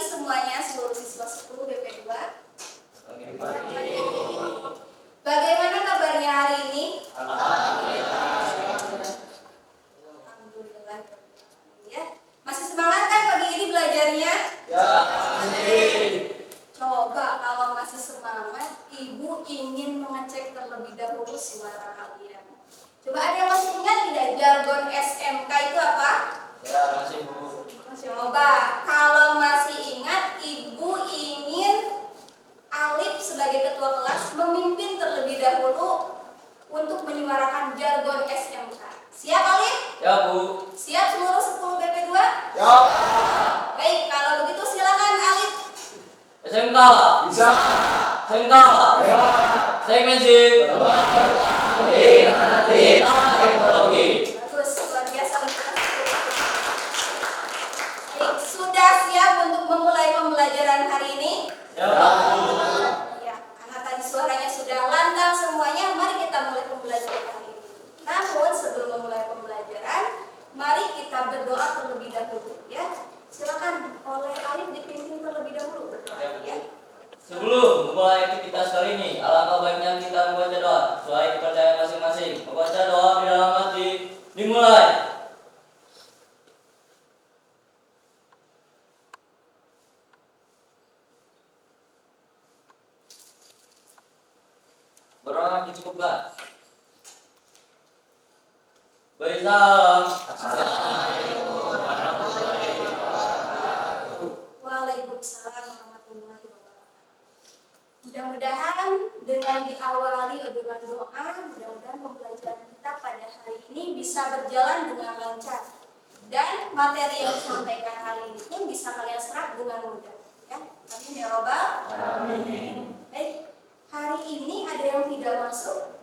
pagi semuanya, seluruh siswa 10 BP2. Bagaimana kabarnya hari ini? Alhamdulillah. Ya. Masih semangat kan pagi ini belajarnya? Ya. Coba kalau masih semangat, Ibu ingin mengecek terlebih dahulu suara kalian. Coba ada yang masih ingat tidak jargon SMK itu apa? Ya, masih Bu. Coba kalau masih ingat, Ibu ingin Alif sebagai ketua kelas memimpin terlebih dahulu untuk menyuarakan jargon SMK. Siap Alif? Ya Bu. Siap seluruh 10 BP2? Ya. Baik, kalau begitu silakan Alif. SMK. Bisa. SMK. Ya. Teknologi. Teknologi. Bagus, luar biasa. Baik, sudah siap untuk memulai pembelajaran hari ini? Ya. Ya, karena tadi suaranya sudah lantang semuanya, mari kita mulai pembelajaran hari ini. Namun sebelum memulai pembelajaran, mari kita berdoa terlebih dahulu ya. Silakan oleh Alif dipimpin terlebih dahulu berdoa ya. Sebelum memulai aktivitas kali ini, alangkah baiknya kita membaca doa sesuai kepercayaan masing-masing. Membaca doa di dalam hati. Dimulai. Berdoa dicukupkan. Beri salam. Waalaikumsalam warahmatullahi wabarakatuh. Mudah-mudahan dengan diawali dengan doa, mudah-mudahan pembelajaran kita pada hari ini bisa berjalan dengan lancar dan materi yang disampaikan hari ini pun bisa kalian serap dengan mudah. Ya, amin ya robbal alamin. Baik, hari ini ada yang tidak masuk?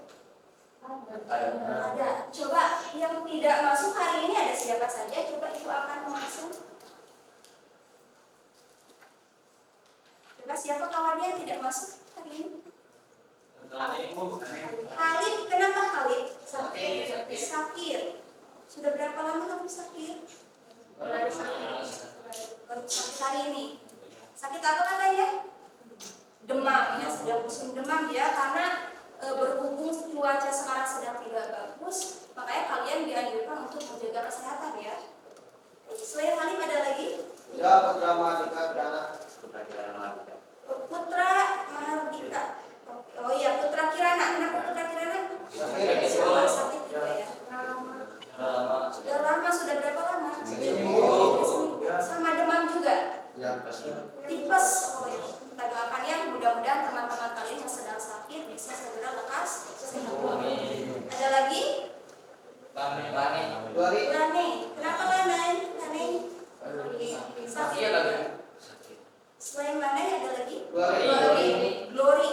Ada. Coba yang tidak masuk hari ini ada siapa saja? Coba itu akan masuk. Coba siapa kawannya yang tidak masuk hari ini? Khalid, kenapa Khalid? Sakit. Sudah berapa lama kamu sakit? Baru sakit hari ini. Sakit apa katanya? Demam ya, sedang musim demam ya, karena berhubung cuaca sekarang sedang tidak bagus, makanya kalian dianjurkan untuk menjaga kesehatan ya. Selain Khalid ada lagi? Ya, Putra Mahardika Kirana. Putra Mahardika. Oh iya, Putra Kirana. Kenapa Putra Kirana? Sakit juga ya. Sudah lama, sudah berapa lama? Seminggu. Sama demam juga? Ya, Tipes. Oh ya, kita doakan ya, mudah-mudahan teman-teman kalian yang sedang sakit bisa segera lekas sembuh. Ada lagi? Lane. Kenapa Lane? Sakit. Selain Lane ada lagi? Glory.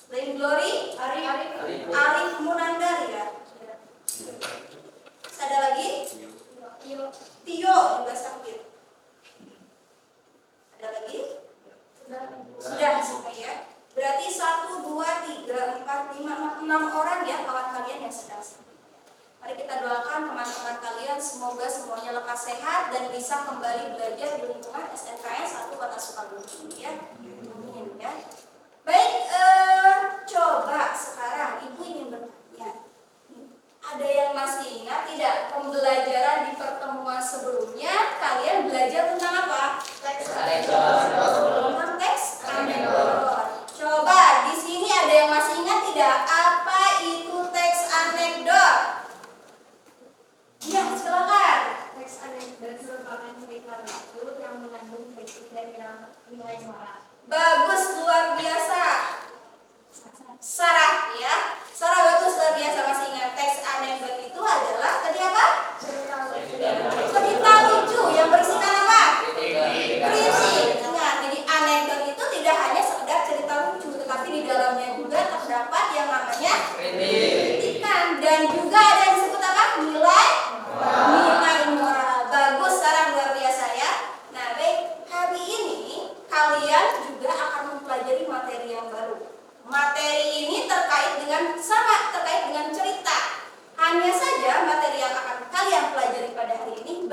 Selain Glory, Arif Munandar ya. Ada lagi? Tio juga sakit. Ada lagi? Sudah semua ya. Berarti 1, 2, 3, 4, 5, 6 orang ya kawan kalian yang sedang sakit. Mari kita doakan teman-teman kalian semoga semuanya lekas sehat dan bisa kembali belajar di lingkungan SMKN 1 Kota Sukabumi ya. Amin ya. Baik, coba sekarang Ibu ingin bertanya. Ada yang masih ingat tidak pembelajaran di pertemuan sebelumnya kalian belajar tentang apa? Tentang teks anekdot. Coba di sini ada yang masih ingat tidak apa itu teks anekdot? Ya, silakan. Teks anekdot merupakan cerita lucu yang mengandung kritik dan nilai moral. Bagus, luar biasa. Sarah ya. Sarah bagus, luar biasa, masih ingat teks anekdot itu adalah tadi apa? Cerita lucu yang berisikan apa? Kritik. Ingat, jadi anekdot itu tidak hanya sekedar cerita lucu, tetapi di dalamnya juga terdapat yang namanya kritikan dan juga ada yang disebut apa? Nilai moral. Bagus, Sarah, luar biasa ya. Nah, baik, hari ini kalian juga akan mempelajari materi yang baru. Materi ini terkait dengan cerita. Hanya saja materi yang akan kalian pelajari pada hari ini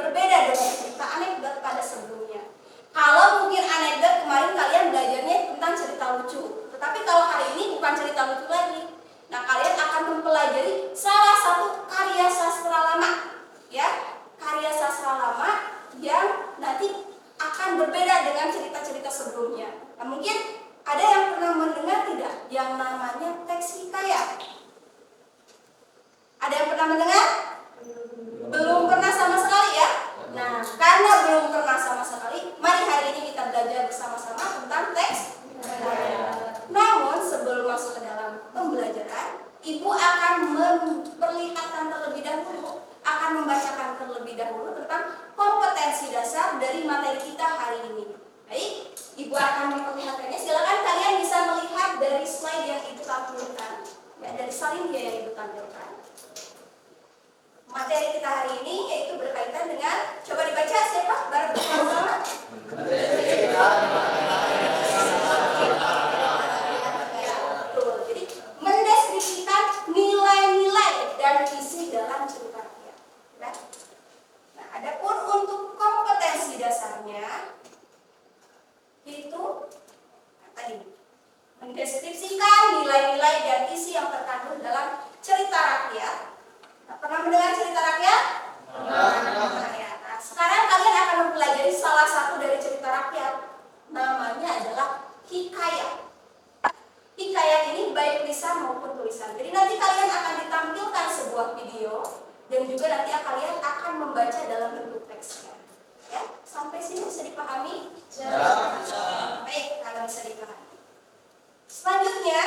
karena belum pernah sama sekali, mari hari ini kita belajar bersama-sama tentang teks negara. Namun sebelum masuk ke dalam pembelajaran, Ibu akan memperlihatkan terlebih dahulu, akan membacakan terlebih dahulu tentang kompetensi dasar dari materi kita hari ini. Baik, Ibu akan memperlihatkannya. Silakan kalian bisa melihat dari slide yang Ibu tampilkan, ya, dari salin dia yang Ibu tampilkan. Materi kita hari ini yaitu berkaitan dengan, coba dibaca siapa? Bersama. Jadi mendeskripsikan nilai-nilai dan isi dalam cerita rakyat. Ya. Nah, adapun untuk kompetensi dasarnya itu tadi mendeskripsikan nilai-nilai dan isi yang terkandung dalam cerita rakyat. Nah, pernah mendengar cerita rakyat? Nah, sekarang kalian akan mempelajari salah satu dari cerita rakyat. Namanya adalah hikayat. Hikayat ini baik lisan maupun tulisan. Jadi nanti kalian akan ditampilkan sebuah video dan juga nanti kalian akan membaca dalam bentuk teksnya. Ya, sampai sini bisa dipahami? Ya. Baik, kalau bisa dipahami. Selanjutnya,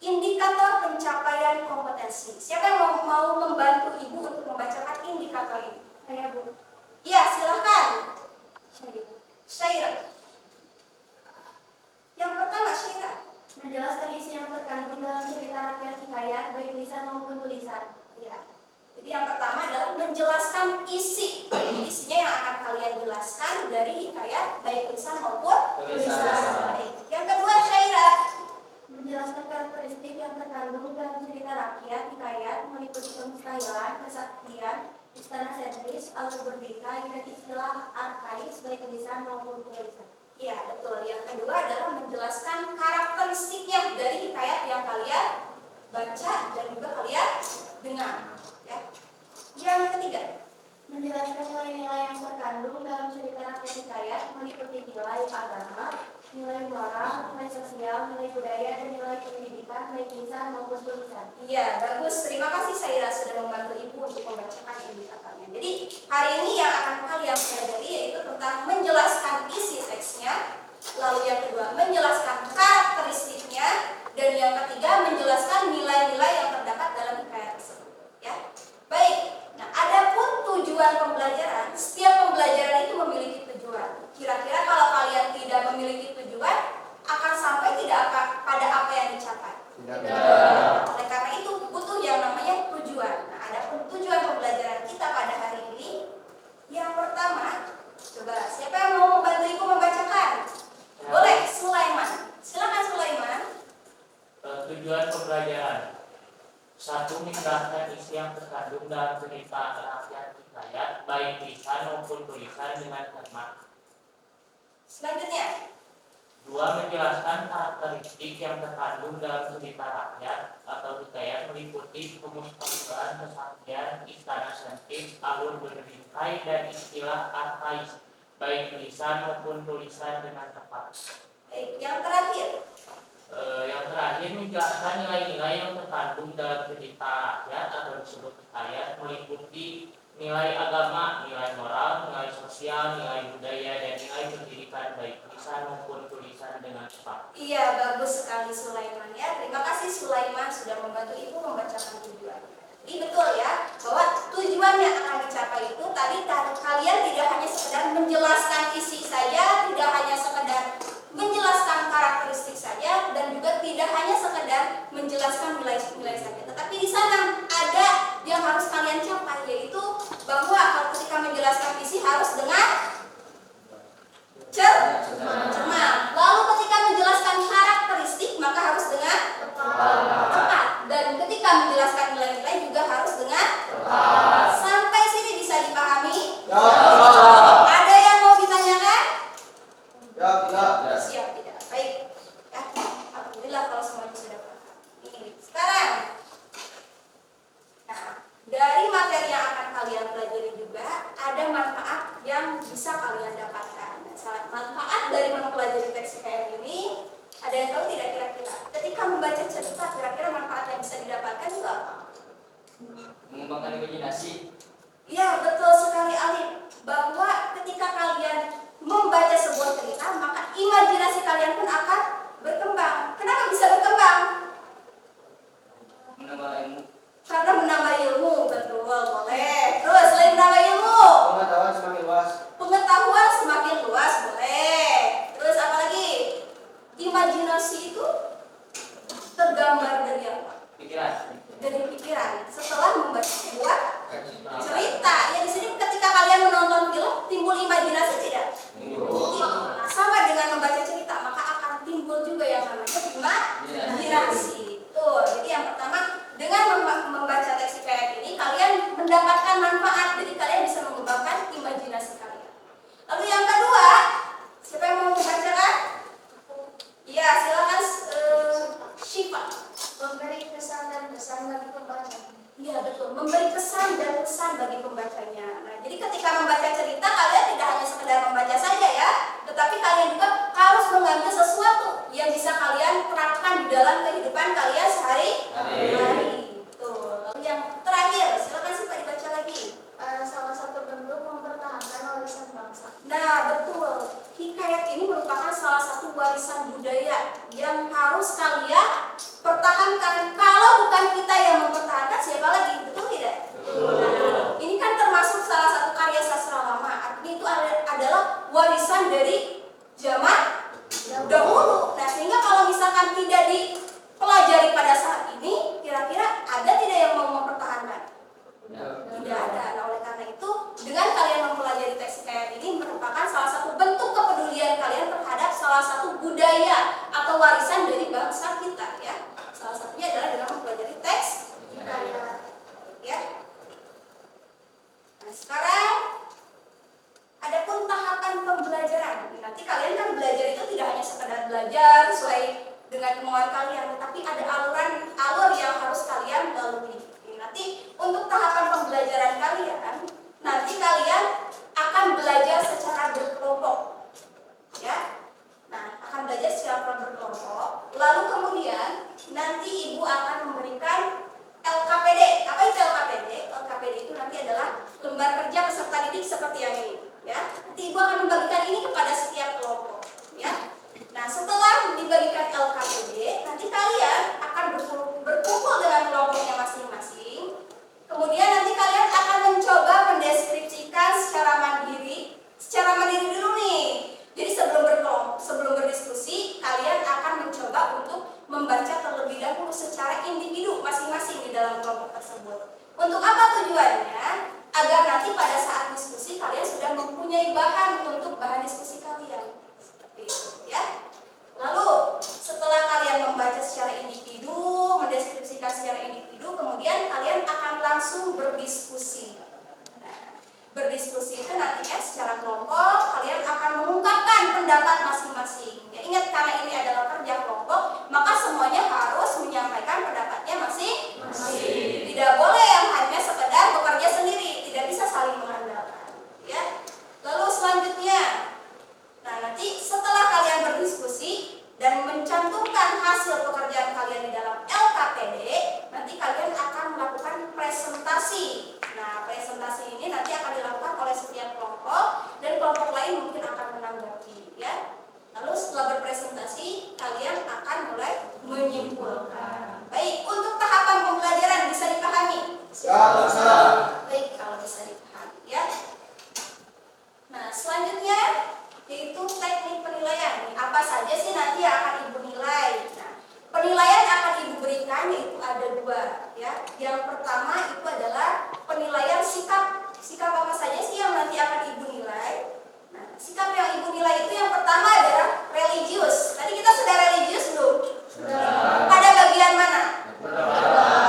indikator pencapaian kompetensi. Siapa yang mau membantu Ibu untuk membacakan indikator ini? Saya Bu. Ya, silahkan. Syairah. Yang pertama, Syairah. Menjelaskan isi yang terkandung dalam cerita rakyat hikayat, baik lisan maupun tulisan. Ya. Jadi yang pertama adalah menjelaskan isi. Isinya yang akan kalian jelaskan dari hikayat, baik lisan maupun tulisan. Baik. Yang kedua, Syairah. Menjelaskan karakteristik yang terkandung dalam cerita rakyat hikayat meliputi kemustahilan, kesaktian, istana sentris, alur berdeka, dan istilah arkais baik lisan maupun tulisan. Iya, betul. Yang kedua adalah menjelaskan karakteristiknya dari hikayat yang kalian baca dan juga kalian dengar. Ya. Yang ketiga, Menjelaskan nilai-nilai yang terkandung dalam cerita rakyat hikayat meliputi nilai agama, nilai moral, nilai sosial, nilai budaya, dan nilai pendidikan baik lisan maupun tulisan. iya, bagus. Terima kasih Syairah sudah membantu Ibu untuk membacakan indikatornya. Jadi hari ini yang akan kalian pelajari yaitu tentang menjelaskan isi teksnya, lalu yang kedua menjelaskan karakteristiknya, dan yang ketiga menjelaskan nilai-nilai yang terdapat dalam hikayat tersebut. Ya, baik. Nah, adapun tujuan pembelajaran, setiap pembelajaran itu memiliki tujuan. Kira-kira kalau kalian tidak memiliki tujuan, akan sampai tidak pada apa yang dicapai. Oleh karena itu butuh yang namanya tujuan. Nah, adapun tujuan pembelajaran kita pada hari ini, yang pertama, coba siapa yang mau membantu Ibu membacakan? Boleh, Sulaiman. Silakan Sulaiman. Tujuan pembelajaran: 1. Menjelaskan isi yang terkandung dalam cerita rakyat hikayat, baik lisan maupun tulisan dengan cermat. Selanjutnya, 2. Menjelaskan karakteristik yang terkandung dalam cerita rakyat atau hikayat meliputi kemustahilan, kesaktian, istana sentris, alur berdirikai, dan istilah arkais, baik lisan maupun tulisan dengan tepat. baik, yang terakhir. Yang terakhir, menjelaskan nilai-nilai yang terkandung dalam cerita rakyat atau disebut hikayat meliputi nilai agama, nilai moral, nilai sosial, nilai budaya, dan nilai pendidikan baik lisan maupun tulisan dengan tepat. Iya, bagus sekali Sulaiman ya. Terima kasih Sulaiman sudah membantu Ibu membacakan tujuan. Jadi betul ya, bahwa tujuan yang akan dicapai itu tadi kalian tidak hanya sekedar menjelaskan isi saja, tidak hanya sekedar menjelaskan karakteristik saja, dan juga tidak hanya sekedar menjelaskan nilai-nilai saja. Tetapi di sana ada yang harus kalian capai, yaitu bahwa ketika menjelaskan isi harus dengan cermat. Lalu ketika menjelaskan karakteristik maka harus dengan tepat. Dan ketika menjelaskan nilai-nilai juga harus dengan tepat. Sampai sini bisa dipahami? ketika membaca cerita kalian tidak hanya sekedar membaca saja ya, tetapi kalian juga harus mengambil sesuatu yang bisa kalian terapkan di dalam kehidupan kalian sehari-hari. Tuh. Lalu yang terakhir, silakan sih Pak dibaca lagi. Salah satu bentuk mempertahankan warisan bangsa. Nah, betul. Hikayat ini merupakan salah satu warisan budaya yang harus kalian pertahankan. Kalau bukan kita yang mempertahankan, siapa lagi? Betul tidak? Nah, ini kan termasuk salah satu karya sastra lama. Artinya itu adalah warisan dari zaman dahulu. Nah, sehingga kalau misalkan tidak dipelajari pada saat ini, kira-kira ada tidak yang mau mempertahankan? Tidak ada. Nah, oleh karena itu, dengan kalian mempelajari teks hikayat ini merupakan salah satu bentuk kepedulian kalian terhadap salah satu budaya atau warisan dari bangsa kita ya. Salah satunya adalah dengan mempelajari teks hikayat. Ya. Nah, sekarang adapun tahapan pembelajaran. Nanti kalian kan belajar itu tidak hanya sekedar belajar sesuai dengan kemauan kalian, tetapi ada alur yang harus kalian lalui. Nanti untuk tahapan pembelajaran kalian, nanti kalian akan belajar secara berkelompok, ya. Nah, akan belajar secara berkelompok. Lalu kemudian nanti ibu akan memberikan LKPD. Apa itu LKPD? LKPD itu nanti adalah lembar kerja peserta didik seperti yang ini, ya. Nanti ibu akan membagikan ini kepada setiap kelompok, ya. Nah, setelah dibagikan LKPD, nanti kalian akan berkumpul dengan kelompoknya masing-masing. Kemudian nanti kalian akan mencoba mendeskripsikan secara mandiri dulu nih. Jadi sebelum berdiskusi, kalian akan mencoba untuk membaca terlebih dahulu secara individu masing-masing di dalam kelompok tersebut. Untuk apa tujuannya? Agar nanti pada saat diskusi kalian sudah mempunyai bahan untuk bahan diskusi kalian. Seperti itu, ya. Lalu setelah kalian membaca secara individu, mendeskripsikan secara individu, kemudian kalian akan langsung berdiskusi. Nah, berdiskusi itu nantinya secara kelompok kalian akan mengungkapkan pendapat masing-masing. Ya, ingat karena ini adalah kerja kelompok, maka semuanya harus menyampaikan pendapatnya masing-masing. Tidak boleh yang hanya sekedar bekerja sendiri, tidak bisa saling mengandalkan. Ya. Lalu selanjutnya, nah nanti setelah kalian berdiskusi dan mencantumkan hasil pekerjaan kalian di dalam LKPD, nanti kalian akan melakukan presentasi. Nah, presentasi ini nanti akan dilakukan oleh setiap kelompok dan kelompok lain mungkin akan menanggapi, ya. Lalu setelah berpresentasi, kalian akan mulai menyimpulkan. Baik, untuk tahapan pembelajaran bisa dipahami? Ya, bisa. Baik, kalau bisa dipahami, ya. Nah, selanjutnya yaitu teknik penilaian. Apa saja sih nanti yang akan ibu nilai? Nah, penilaian yang akan ibu berikan yaitu ada dua, ya. Yang pertama itu adalah penilaian sikap. Sikap apa saja sih yang nanti akan ibu nilai? Nah, sikap yang ibu nilai itu yang pertama adalah religius. Tadi kita sudah religius belum? Sudah. Pada bagian mana?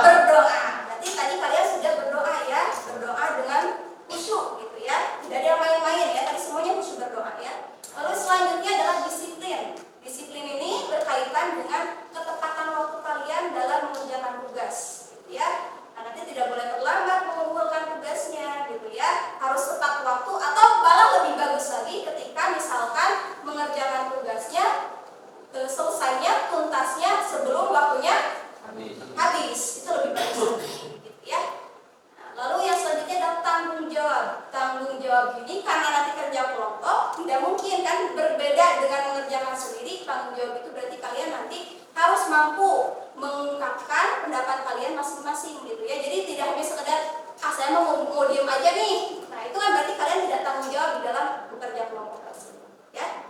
Berdoa. Berarti tadi kalian sudah berdoa ya, berdoa dengan khusyuk gitu ya. Tidak ada yang main-main ya, tadi semuanya khusyuk berdoa ya. Lalu selanjutnya adalah disiplin. Disiplin ini berkaitan dengan ketepatan waktu kalian dalam mengerjakan tugas, gitu ya. Nah, nanti tidak boleh terlambat mengumpulkan tugasnya, gitu ya. Harus tepat waktu atau malah lebih bagus lagi ketika misalkan mengerjakan tugasnya selesainya tuntasnya sebelum waktunya habis. Itu lebih bagus lagi, gitu ya. Lalu yang selanjutnya adalah tanggung jawab. Tanggung jawab ini karena nanti kerja kelompok tidak mungkin kan berbeda dengan mengerjakan sendiri. Tanggung jawab itu berarti kalian nanti harus mampu mengungkapkan pendapat kalian masing-masing gitu ya. Jadi tidak hanya sekedar saya mau diam aja nih. Nah, itu kan berarti kalian tidak tanggung jawab di dalam bekerja kelompok tersebut ya.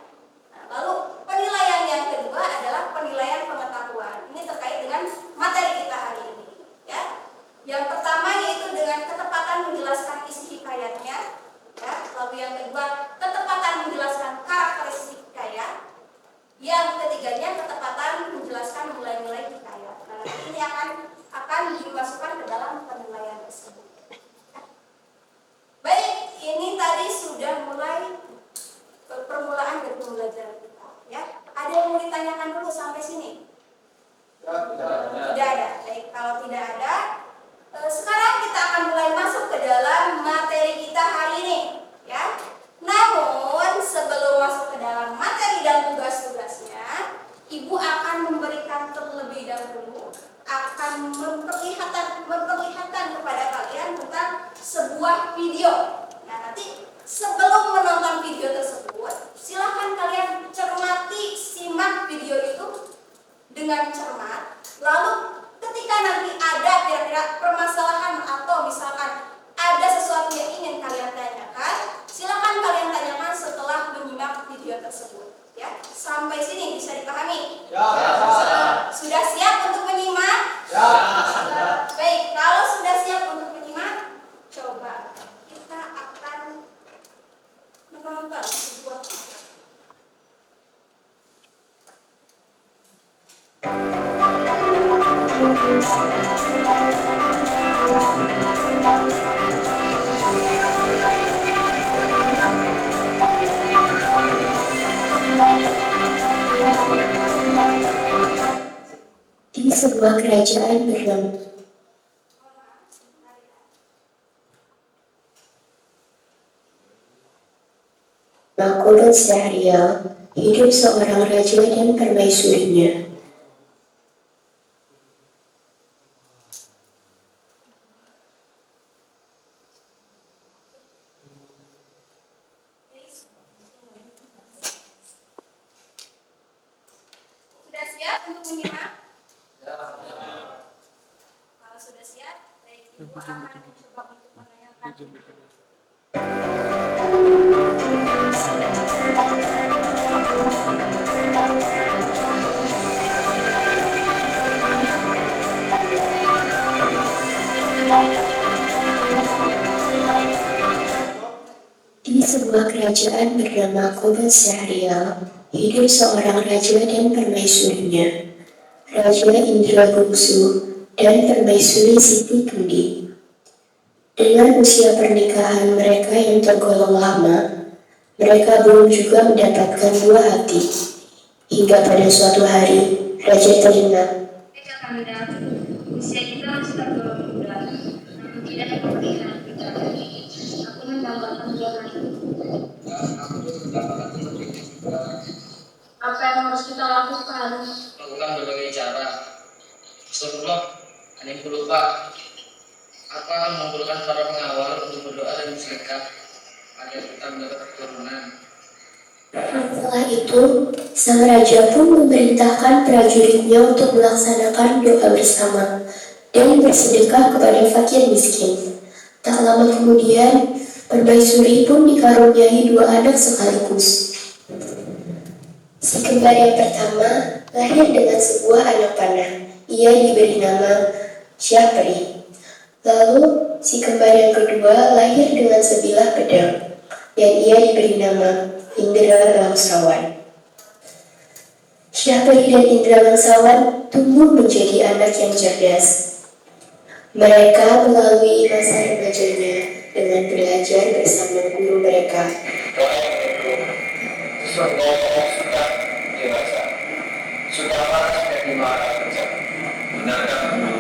Nah, lalu penilaian yang kedua adalah penilaian pengetahuan. Ini terkait dengan materi kita hari ini ya. Yang pertama yaitu dengan ketepatan menjelaskan isi hikayatnya, ya. Lalu yang kedua ketepatan menjelaskan karakteristik hikayat. Yang ketiganya ketepatan menjelaskan nilai-nilai hikayat. Nah, nanti ini akan dimasukkan ke dalam penilaian tersebut. Baik, ini tadi sudah mulai permulaan dari pembelajaran kita, ya. Ada yang mau ditanyakan dulu sampai sini? Tidak ada. Baik, kalau tidak ada. Sekarang kita akan mulai masuk ke dalam materi kita hari ini. Di sebuah kerajaan bernama Qurun Syahrial, hidup seorang raja dan permaisurinya. Sudah siap untuk menyimak? Kalau sudah siap, baik, Ibu akan mencoba untuk menanyakan. Di sebuah kerajaan bernama Qurun Syahrial, hidup seorang raja dan permaisurinya. Raja Indra Bungsu dan permaisuri Siti Kendi. Dengan usia pernikahan mereka yang tergolong lama, mereka belum juga mendapatkan buah hati. Hingga pada suatu hari, raja teringat. Mereka kandidat, usia kita sudah terlalu muda, namun tidak ada pernikahan kita. Aku mendapatkan buah hati. Apa yang harus kita lakukan? Lakukan berbagai cara. Sebelum ada yang lupa, aku akan mengumpulkan para pengawal untuk berdoa dan bersedekah agar kita mendapat keturunan. Setelah itu, sang raja pun memerintahkan prajuritnya untuk melaksanakan doa bersama dan bersedekah kepada fakir miskin. Tak lama kemudian, permaisuri pun dikaruniai 2 anak sekaligus. Si kembar yang pertama lahir dengan sebuah anak panah. Ia diberi nama Syapri. Lalu, si kembar yang kedua lahir dengan sebilah pedang, dan ia diberi nama Indra Bangsawan. Syapri dan Indra Bangsawan tumbuh menjadi anak yang cerdas. Mereka melalui masa remajanya dengan belajar bersama guru mereka. Sesuatu sudah dewasa, sudah panas dan dimarah saja. Benarkah guru?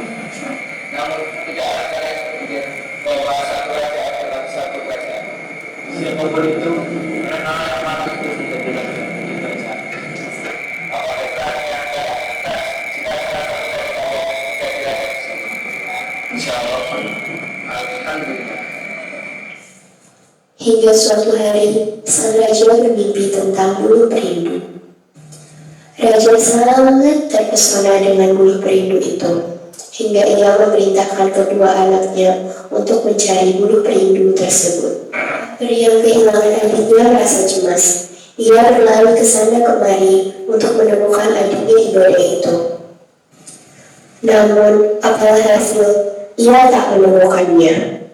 Namun tidak ada kalian berpikir bahwa satu raja adalah satu kerajaan. Siapapun itu, karena yang mana itu tidak dilakukan di kerajaan. Apakah berani yang tidak atas jika salah satu dari kalian jadi raja tersebut? Insya Allah, alhamdulillah. Hingga suatu hari, sang raja bermimpi tentang buluh perindu. Raja sangat terpesona dengan buluh perindu itu, hingga ia memerintahkan kedua anaknya untuk mencari buluh perindu tersebut. Peri yang kehilangan adiknya merasa cemas. Ia berlari ke sana kemari untuk menemukan adiknya di badai itu. Namun, apalah hasil, ia tak menemukannya.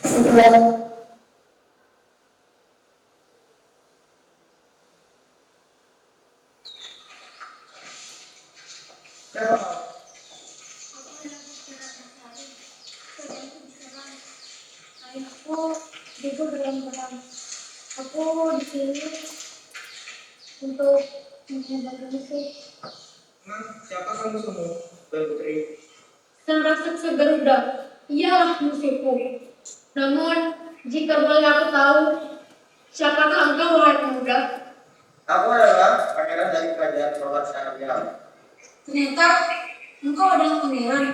Setelah Aku juga berang-berang. Aku dipilih untuk menjaga musik. Siapa kamu semua, Putri? Sang raksasa Garuda, ialah musuhku. Namun, jika boleh aku tahu, siapakah engkau, wahai pemuda? Aku adalah pangeran dari kerajaan Qurun Syahrial. Ternyata, engkau adalah pangeran.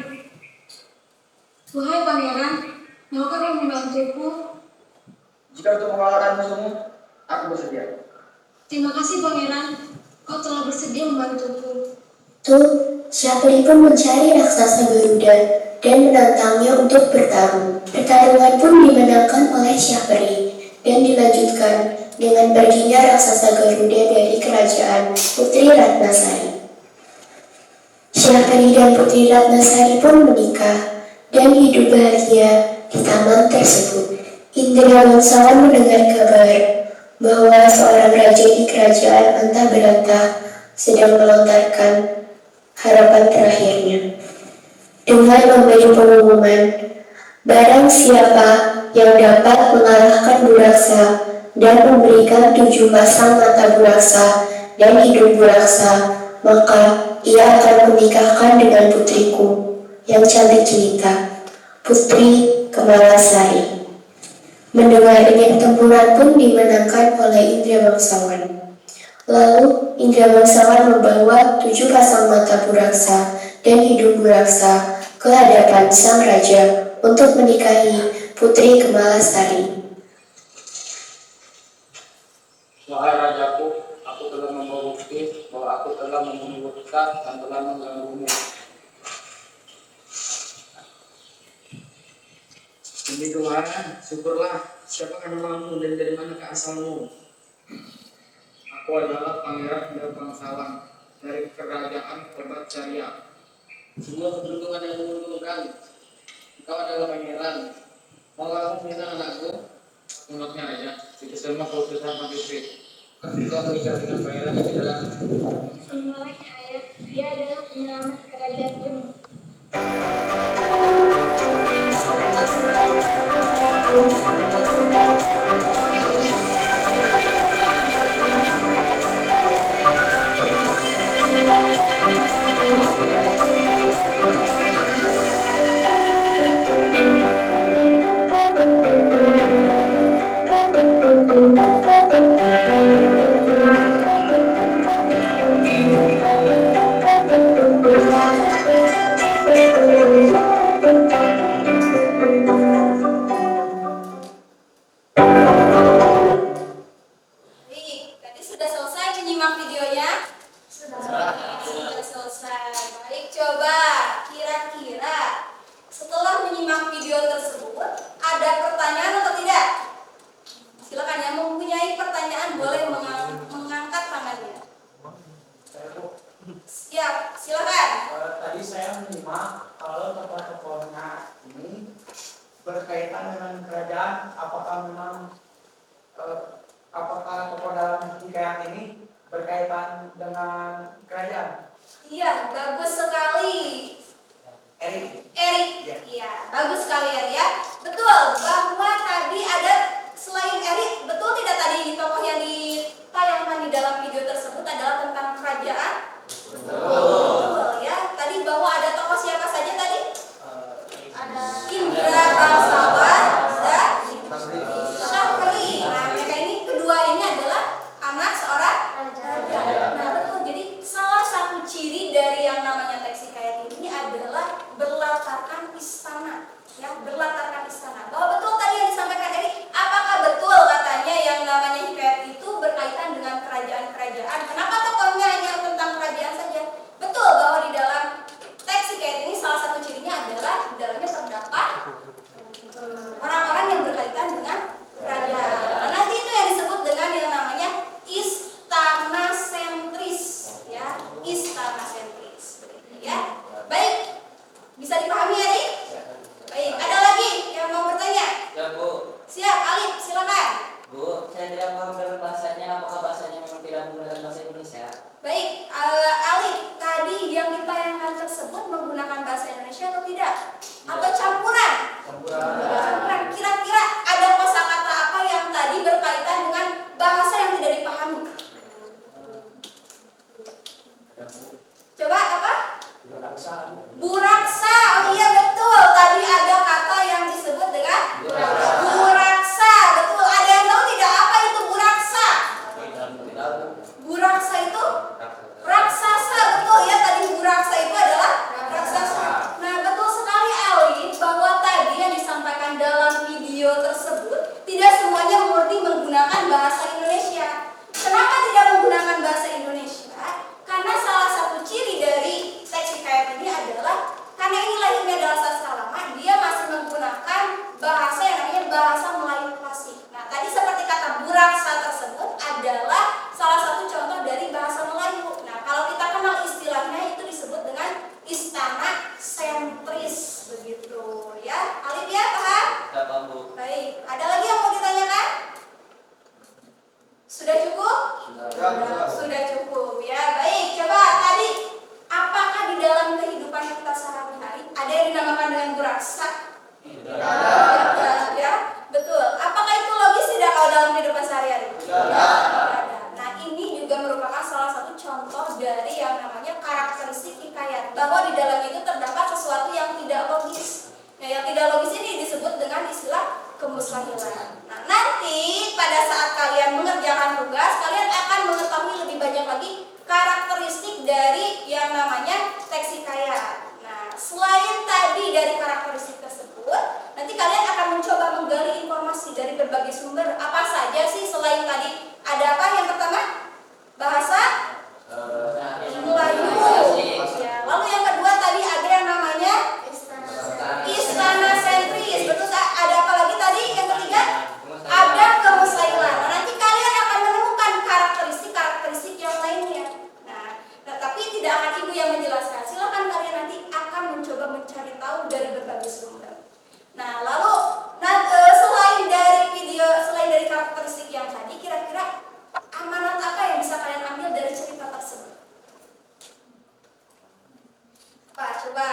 Wahai pangeran, maukah kau membantuku? Jika untuk mengalahkan musuhmu, aku bersedia. Terima kasih pangeran, kau telah bersedia membantuku. itu, Syapri pun mencari raksasa Garuda dan menantangnya untuk bertarung. Pertarungan pun dimenangkan oleh Syapri dan dilanjutkan dengan perginya raksasa Garuda dari kerajaan Putri Ratnasari. Syapri dan Putri Ratnasari pun menikah dan hidup bahagia di taman tersebut. Indra Bangsawan mendengar kabar bahwa seorang raja di kerajaan Antaberata sedang melontarkan harapan terakhirnya. dengan memberi pengumuman, barang siapa yang dapat mengalahkan Buraksa dan memberikan 7 pasang mata Buraksa dan hidung Buraksa, maka ia akan menikahkan dengan putriku yang cantik jelita, Putri Kemalasari. Mendengar ingin tempuran pun dimenangkan oleh Indra Bangsawan. Lalu Indra Bangsawan membawa 7 pasang mata Buraksa dan hidung Buraksa ke hadapan sang raja untuk menikahi Putri Kemalasari. Wahai rajaku, aku telah membawa bukti bahwa aku telah membunuh Buraksa dan telah mengganggumu. Demi Tuhan, syukurlah. Siapakah namamu dan dari mana asalmu? Aku adalah Pangeran Indra Bangsawan dari kerajaan Perbat Carya. Sebuah keberuntungan yang menguntungkan. Engkau adalah pangeran. Mau kamu minta anakku? Menurutnya aja. Itu semua keputusan Pak Yusri. Engkau menikah dengan pangeran yang adalah Semuanya ayah, dia adalah penyelamat kerajaan ini. Tadi sudah selesai menyimak videonya? Sudah selesai. Baik, coba kira-kira setelah menyimak video tersebut ada pertanyaan atau tidak? Silakan yang mempunyai pertanyaan boleh mengangkat tangannya. Siap, silakan. Tadi saya menyimak kalau tokoh-tokohnya ini berkaitan dengan kerajaan, apakah tokoh dalam hikayat ini berkaitan dengan kerajaan? Iya, bagus sekali. Erik. Iya, bagus sekali ya. Betul, bahwa tadi ada selain Erik, betul tidak tadi tokoh yang ditayangkan di dalam video tersebut adalah tentang kerajaan? Betul ya. Tadi bahwa ada tokoh siapa saja tadi? Ada Indra Bangsawan dan Syahri. Nah, mereka ini kedua ini adalah anak seorang raja. Nah, betul. Jadi salah satu ciri dari yang namanya teks hikayat ini adalah berlatarkan istana. Ya, berlatarkan istana. Bahwa betul tadi yang disampaikan Erik, apakah betul katanya yang namanya hikayat itu berkaitan dengan kerajaan-kerajaan? Kenapa tokohnya hanya tentang kerajaan saja? Betul bahwa di dalam teks hikayat ini salah satu cirinya adalah di dalamnya terdapat orang-orang yang berkaitan dengan kerajaan. Nah, nanti itu yang disebut dengan yang namanya istana sentris, ya, istana sentris. Ya, baik, bisa dipahami ya, Rik? Baik, ada lagi yang mau bertanya? Ya Bu. Siap, Alif, silakan. Bu, saya tidak paham dengan bahasanya. Apakah bahasanya memang tidak menggunakan bahasa Indonesia? Baik, Alif, tadi yang ditayangkan tersebut menggunakan bahasa Indonesia atau tidak? Atau campuran? Campuran. Kira-kira ada kosakata apa yang tadi berkaitan dengan bahasa yang tidak dipahami? Coba apa? Buraksa. Oh iya betul. Tadi ada kata yang disebut dengan buraksa. Betul. Ada yang tahu tidak apa itu buraksa? Buraksa itu raksasa. Betul ya. Tadi buraksa itu adalah raksasa. Nah, betul sekali Alif bahwa tadi yang disampaikan dalam video tersebut tidak semuanya menggunakan bahasa Indonesia. Kenapa tidak menggunakan bahasa Indonesia? Karena salah satu ciri dari teks hikayat ini adalah karena ini lahirnya adalah sastra lama, dia masih menggunakan bahasa yang namanya bahasa Melayu klasik. Nah, tadi seperti kata buraksa tersebut adalah salah satu contoh dari bahasa Melayu. Nah, kalau kita kenal istilahnya itu disebut dengan istana sentris, begitu ya. Alif ya, paham? Ya paham Bu. Baik, ada lagi yang mau ditanyakan? Sudah cukup? Sudah cukup ya. Baik, coba tadi apakah di dalam kehidupan kita sehari-hari ada yang dari yang namanya teks hikayat. Nah, selain tadi dari karakteristik tersebut, nanti kalian akan mencoba menggali informasi dari berbagai sumber. Apa saja sih selain tadi? Ada apa yang pertama? Bahasa Melayu. Ya, lalu yang kedua tadi ada yang namanya istana sentris. Betul, ada apa lagi tadi? Yang ketiga ada kemusailan. Nah, nanti kalian akan menemukan karakteristik yang lainnya. Nah, tapi tidak akan ibu yang menjelaskan. Silakan kalian nanti akan mencoba mencari tahu dari berbagai sumber. Nah, lalu selain dari karakteristik yang tadi, kira-kira amanat apa yang bisa kalian ambil dari cerita tersebut? Pak, coba.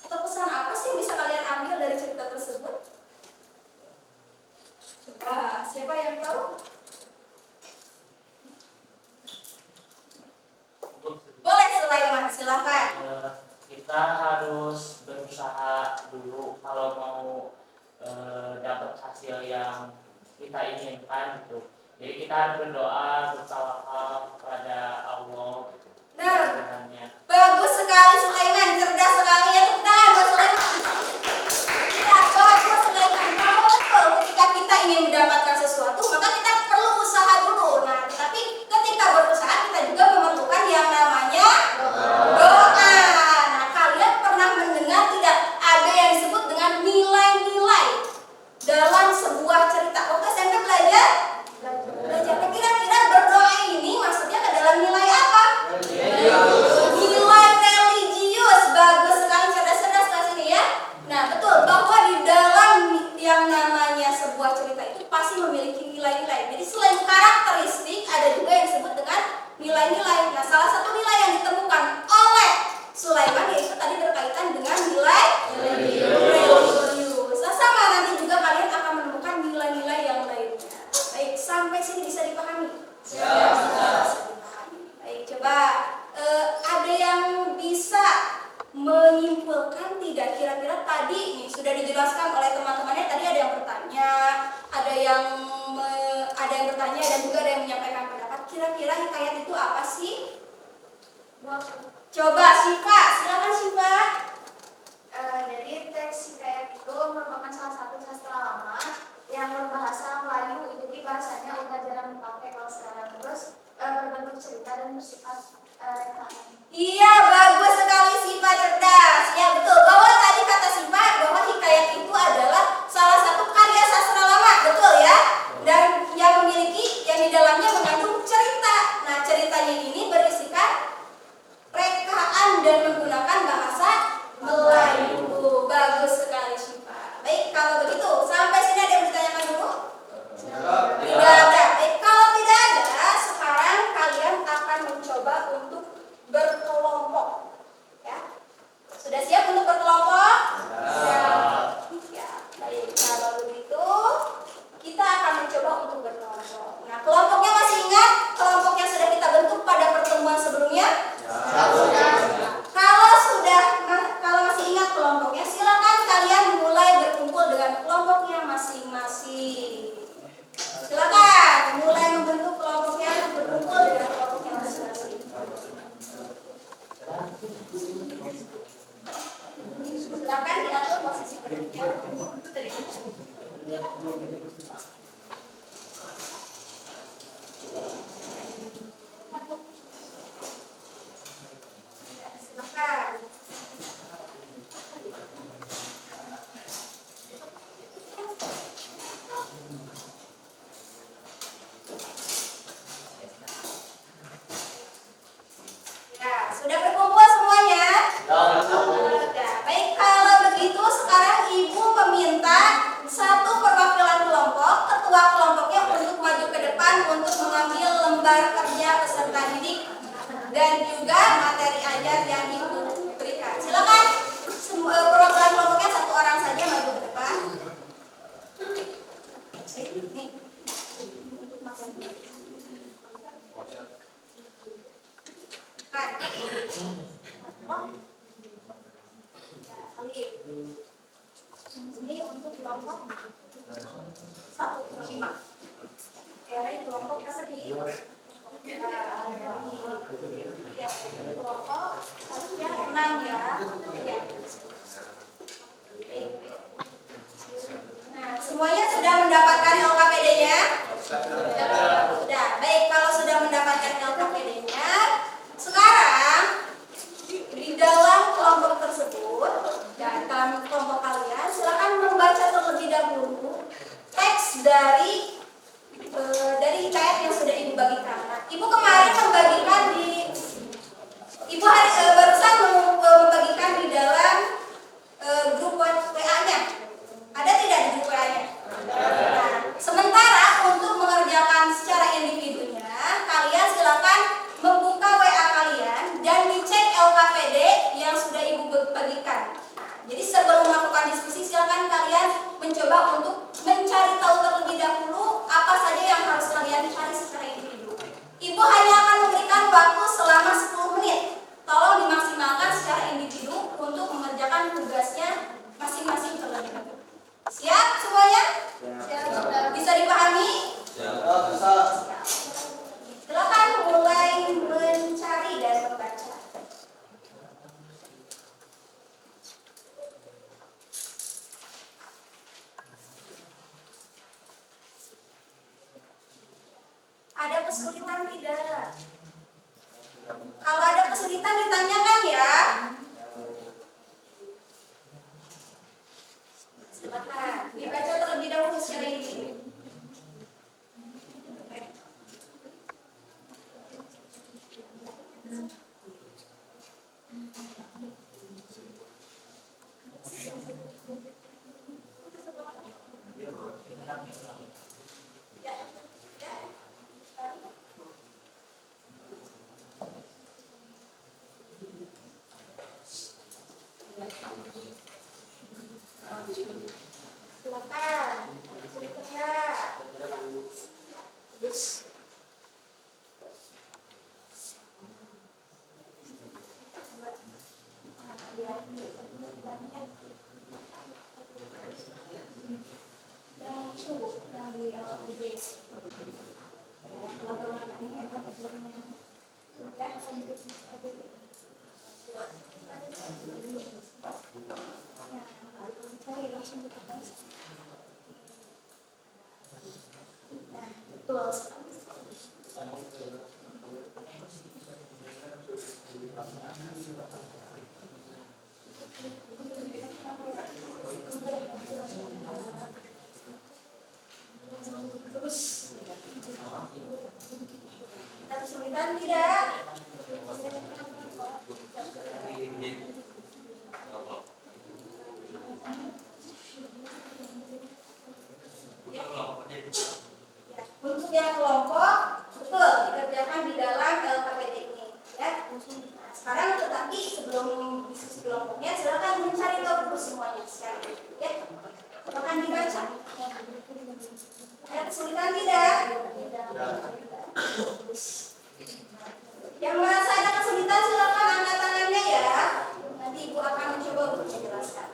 Atau pesan apa sih yang bisa kalian ambil dari cerita tersebut? Coba, siapa yang tahu? Boleh Sulaiman, silakan. Kita harus berusaha dulu kalau mau dapat hasil yang kita inginkan gitu. Jadi kita harus berdoa, bertawakal kepada Allah. Nah, Sebenarnya. bagus sekali Sulaiman, cerdas sekali ya, tepuk tangan buat Sulaiman. Ya, bagus Sulaiman. Kalau betul ketika kita ingin mendapatkan sesuatu, maka kita perlu usaha dulu. Nah, tetapi ketika berusaha kita juga memerlukan yang namanya doa. Nah, kalian pernah mendengar tidak ada yang disebut dengan nilai-nilai dalam sebuah cerita? Waktu SMP belajar. Nah, kira-kira berdoa ini maksudnya ke dalam nilai apa? Nilai religius. Bagus sekali, cerdas-cerdas kelas ini ya. Nah, betul bahwa di dalam yang namanya sebuah cerita itu pasti memiliki nilai-nilai. Jadi selain karakteristik ada juga yang disebut dengan nilai-nilai. Nah, salah satu nilai yang ditemukan oleh Sulaiman yaitu tadi berkaitan dengan nilai religius. Nah, sama nanti juga kalian akan menemukan nilai-nilai yang lainnya. Baik, sampai sini bisa dipahami? Ya. Baik, coba ada yang bisa menyimpulkan tidak kira-kira tadi nih sudah dijelaskan oleh teman-temannya, tadi ada yang bertanya, ada yang bertanya dan juga ada yang menyampaikan pendapat. Kira-kira hikayat itu apa sih? Coba Siva, silakan Siva. Jadi teks hikayat itu merupakan salah satu sastra lama yang berbahasa Melayu, jadi bahasanya udah jarang dipakai kalau sekarang, terus berbentuk cerita dan bersifat rekaan. Iya, bagus sekali Siva, cerdas. Ya betul, bahwa tadi kata Siva bahwa hikayat itu adalah salah satu karya sastra lama, betul ya? Dan yang di dalamnya mengandung cerita. Nah, ceritanya ini berisikan rekaan dan menggunakan bahasa Melayu. Bagus sekali Siva. Baik, kalau begitu sampai sini ada yang ditanyakan dulu? Tidak ada. Baik, kalau tidak ada, sekarang kalian akan mencoba untuk berkelompok. Ya. Sudah siap untuk berkelompok? Siap. Ya, baik. Kalau begitu, kita akan mencoba untuk berkelompok. Nah, kelompoknya masih ingat kelompok yang sudah kita bentuk pada pertemuan sebelumnya? Kalau masih ingat kelompoknya, silakan kalian mulai berkumpul dengan kelompoknya masing-masing. Silakan mulai membentuk kelompoknya, berkumpul dengan kelompoknya masing-masing. Silakan diatur posisi berdirinya. Silakan. Ya, sudah berkumpul semuanya? Sudah. Baik, kalau begitu sekarang Ibu meminta satu perwakilan kelompok, ketua kelompoknya untuk maju ke depan untuk mengambil lembar kerja peserta didik dan juga materi ajar yang Ibu berikan. Silakan perwakilan kelompoknya satu orang saja maju ke depan. Ini untuk kelompok 1-5. Ya, kelompok yang sedih. Ya, kelompok harusnya 6 ya. Ya. Nah, semuanya sudah mendapatkan LKPD-nya? Sudah. Baik, kalau sudah mendapatkan LKPD-nya, sekarang di dalam kelompok tersebut dan dalam kelompok kalian silakan membaca terlebih dahulu teks dari IKN yang sudah Ibu bagikan. Nah, Ibu kemarin membagikan barusan membagikan di dalam grup WA-nya. Ada tidak di grup WA-nya? Nah, sementara untuk mengerjakan secara individunya, kalian silakan membuka WA kalian dan dicek LKPD yang sudah Ibu bagikan. Jadi sebelum melakukan diskusi, silakan kalian mencoba untuk mencari tahu terlebih dahulu apa saja yang harus kalian cari secara individu. Ibu hanya akan memberikan waktu selama 10 menit. Tolong dimaksimalkan secara individu untuk mengerjakan tugasnya masing-masing terlebih dahulu. Siap semuanya? Bisa dipahami? Silakan mulai mencari dan membaca. Ada kesulitan tidak? Kalau ada kesulitan ditanyakan ya. Silakan dibaca terlebih dahulu secara individu. Silakan. Berikutnya. Ada kesulitan tidak? Untuk yang kelompok, betul dikerjakan di dalam LKPD ini. Ya. Nah, sekarang tetapi sebelum diskusi kelompoknya, silakan mencari tahu dulu semuanya sekarang. Ya, silakan dibaca. Ada kesulitan tidak? Yang merasa ada kesulitan silakan angkat tangannya ya. Nanti Ibu akan mencoba untuk menjelaskan.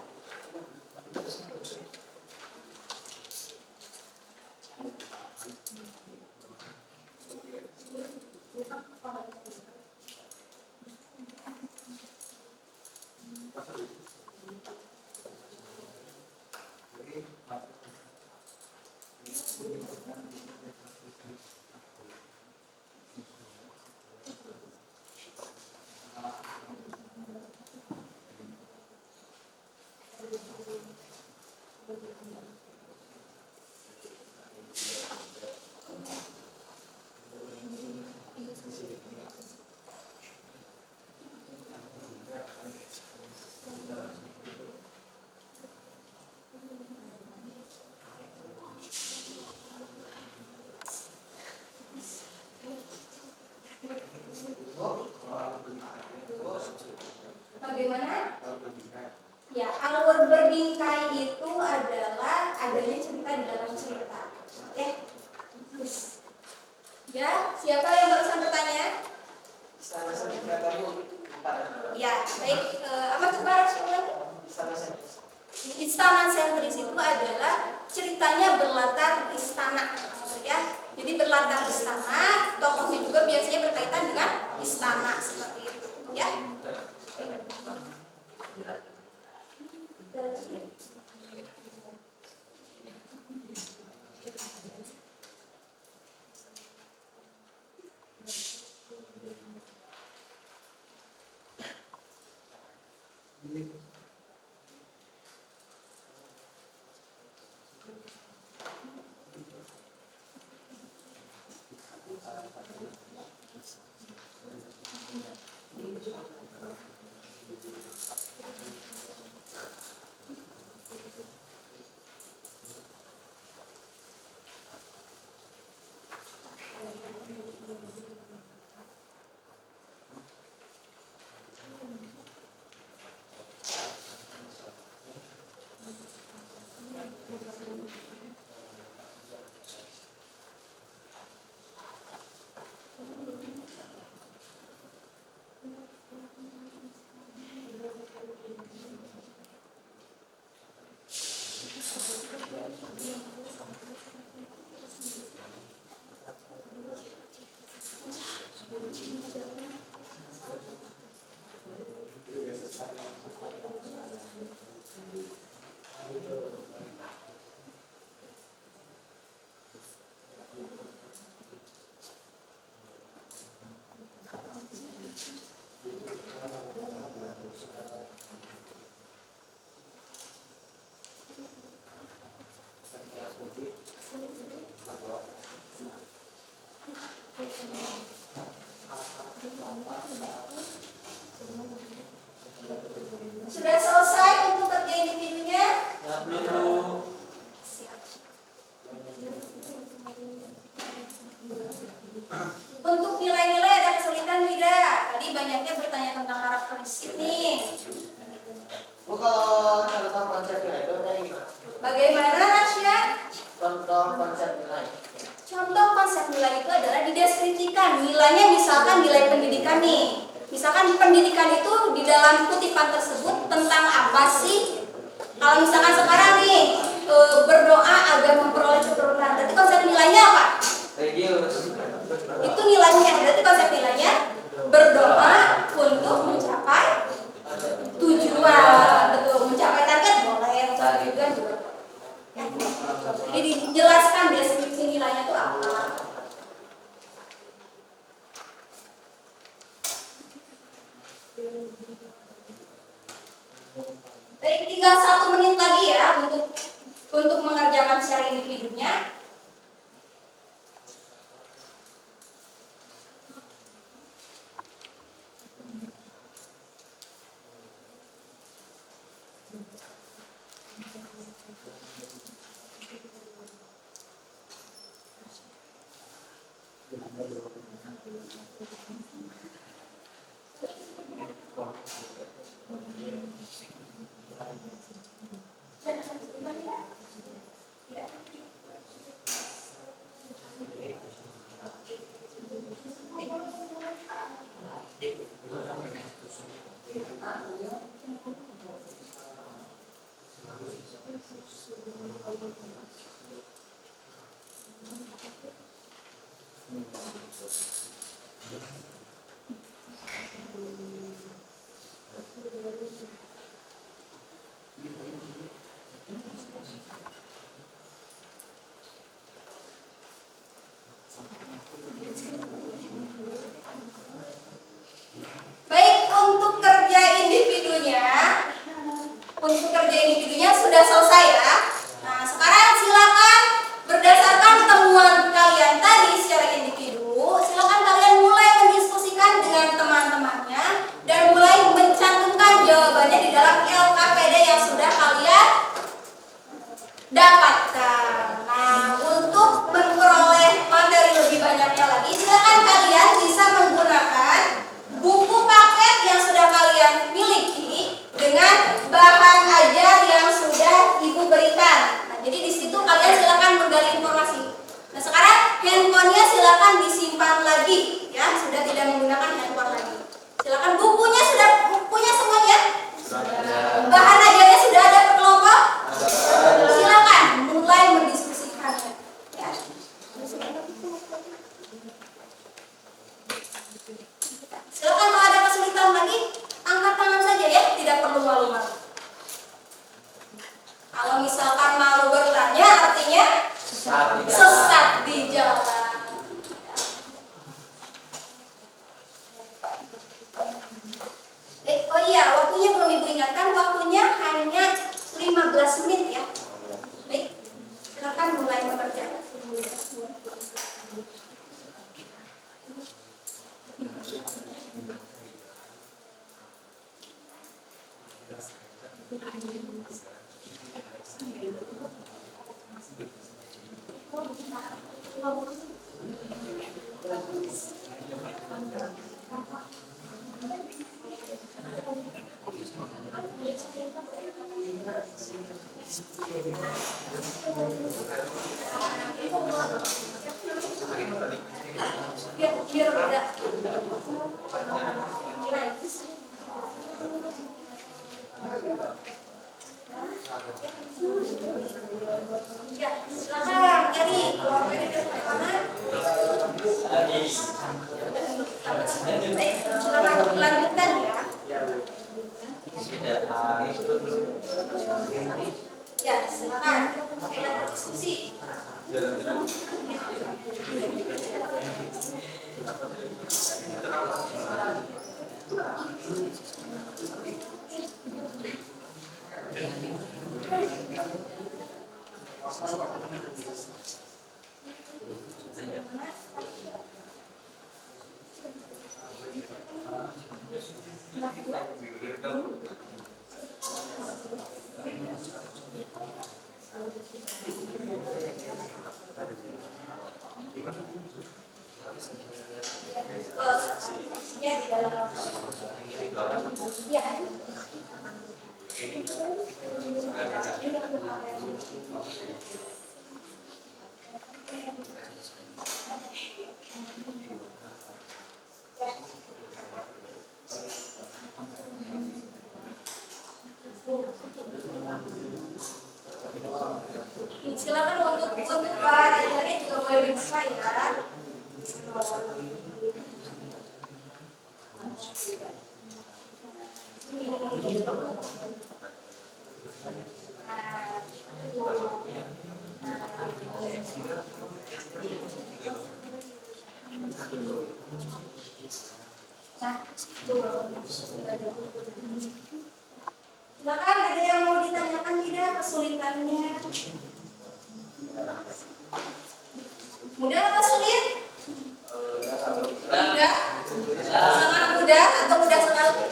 Bagaimana? Ya, alur berbingkai itu adalah adanya cerita di dalam cerita. Ya, ya, siapa yang barusan bertanya? Ya, baik. Apa coba ulang? Istana sentris itu adalah ceritanya berlatar istana, ya. Jadi berladang istana, tokohnya juga biasanya berkaitan dengan istana seperti itu, ya. Sudah selesai untuk kerja individunya? Ya, belum Bu. Siap. Untuk nilai-nilai ada kesulitan tidak? Tadi banyaknya bertanya tentang karakteristik nih. Bu, kalau contoh konsep nilai itu kayak gimana? Bagaimana Rasya? Contoh konsep nilai. Contoh konsep nilai itu adalah dideskripsikan. Nilainya misalkan nilai pendidikan nih. Misalkan pendidikan itu di dalam kutipan tersebut tentang apa sih? Kalau misalkan sekarang nih berdoa agar memperoleh keturunan, berarti konsep nilainya apa? Religius. Itu nilainya, berarti konsep nilainya berdoa untuk mencapai tujuan. Betul, mencapai target boleh, mencapai tujuan juga. Ya. Jadi dijelaskan deskripsi nilainya itu apa. Baik, tinggal 1 menit lagi ya untuk mengerjakan secara individunya. Baik, untuk kerja individunya sudah selesai ya. Nah, sekarang silakan berdasarkan temuan kalian tadi secara individu, silakan kalian mulai mendiskusikan Biar beda. Ya, silakan jadi kalau PDP pertama. Silakan lanjutkan ya. Ya, silakan. Kita berdiskusi. Ya, di dalam. Ya. Silakan untuk Pak Jari juga boleh dibuka ya. Silakan, ada yang mau ditanyakan tidak kesulitannya? Mudah atau sulit? Mudah? Sangat mudah atau mudah sekali?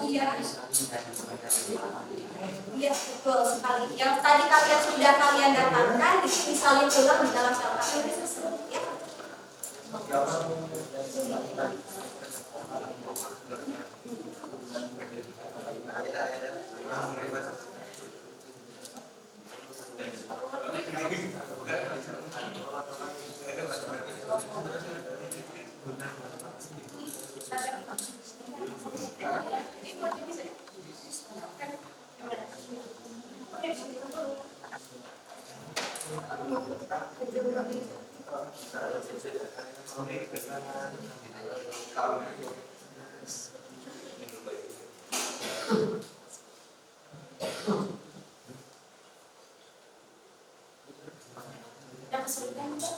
Iya. Iya, betul sekali. Yang tadi kalian dapatkan disalin ulang di dalam sel KTP tersebut ya. Ada kesulitan enggak?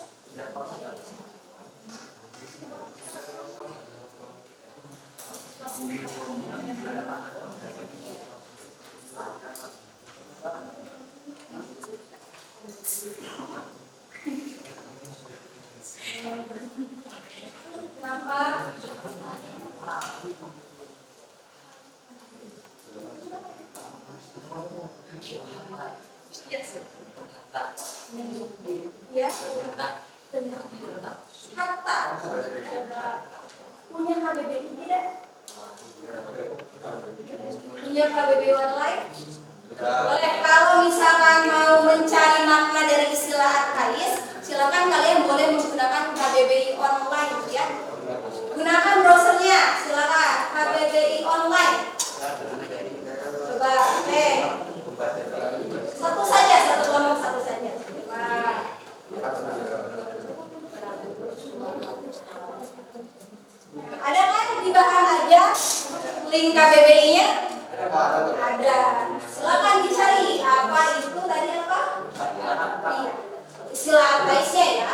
Kenapa? Ya. Kata. Punya KBBI tidak? Punya KBBI online? Boleh, kalau misalkan mau mencari makna dari istilah arkais, silakan kalian boleh menggunakan KBBI online ya. Gunakan browsernya, silakan KBBI online. Coba, satu saja, satu kelompok satu saja. Ada kan di bawah aja link KBBI-nya? Ada. Silakan dicari apa itu tadi apa? Iya. Istilah arkaisnya ya.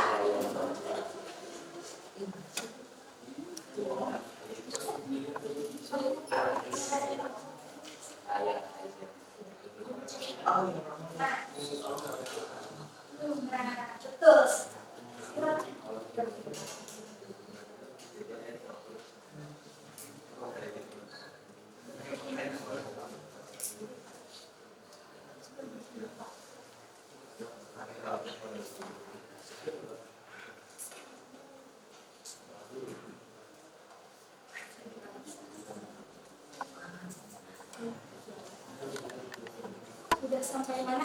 Sudah sampai mana?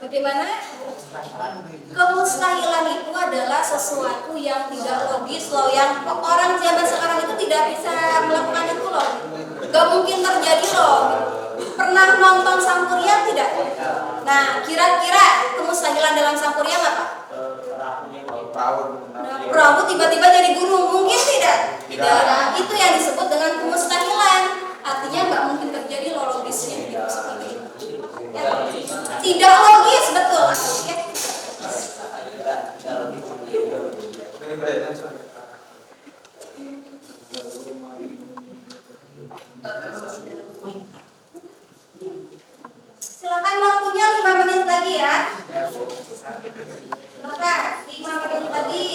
Bagaimana? Kemustahilan itu adalah sesuatu yang tidak logis loh, yang orang zaman sekarang itu tidak bisa melakukan itu loh. Gak mungkin terjadi loh. Pernah nonton Sampurna tidak? Nah, kira-kira kemustahilan dalam Sampurna apa? Perahu tiba-tiba jadi gunung, mungkin tidak? Tidak. Itu yang disebut dengan kemustahilan. Artinya nggak mungkin terjadi loh logisnya gitu, seperti itu. Ya. Tidak logis, betul. Ya. Silakan waktunya 5 menit lagi ya. Silakan 5 menit lagi.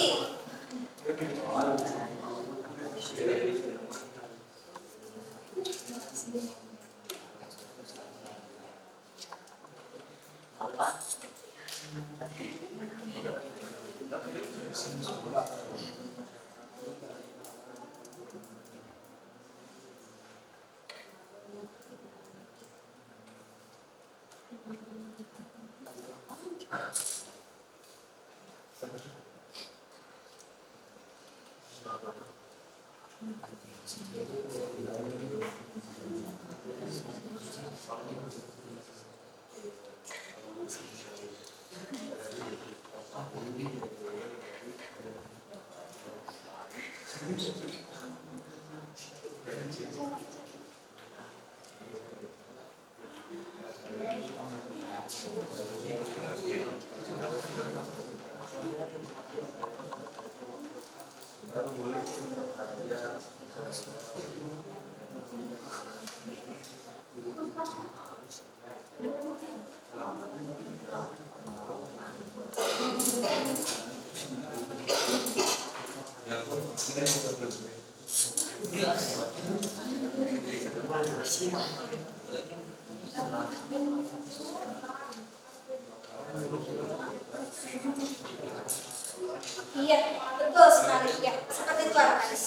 Iya, betul sekali. Ya, seperti itu Aris.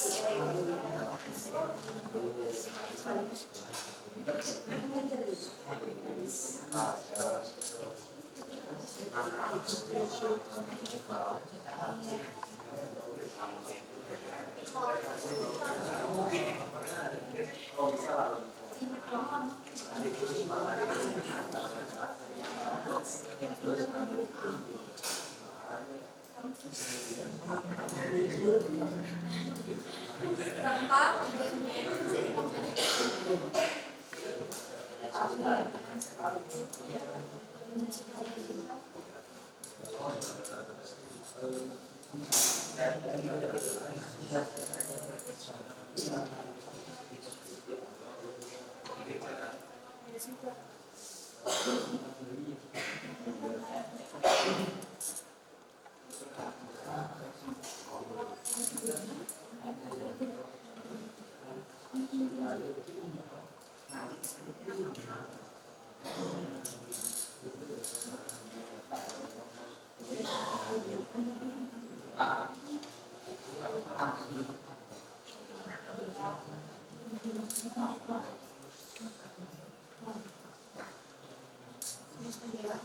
Iya.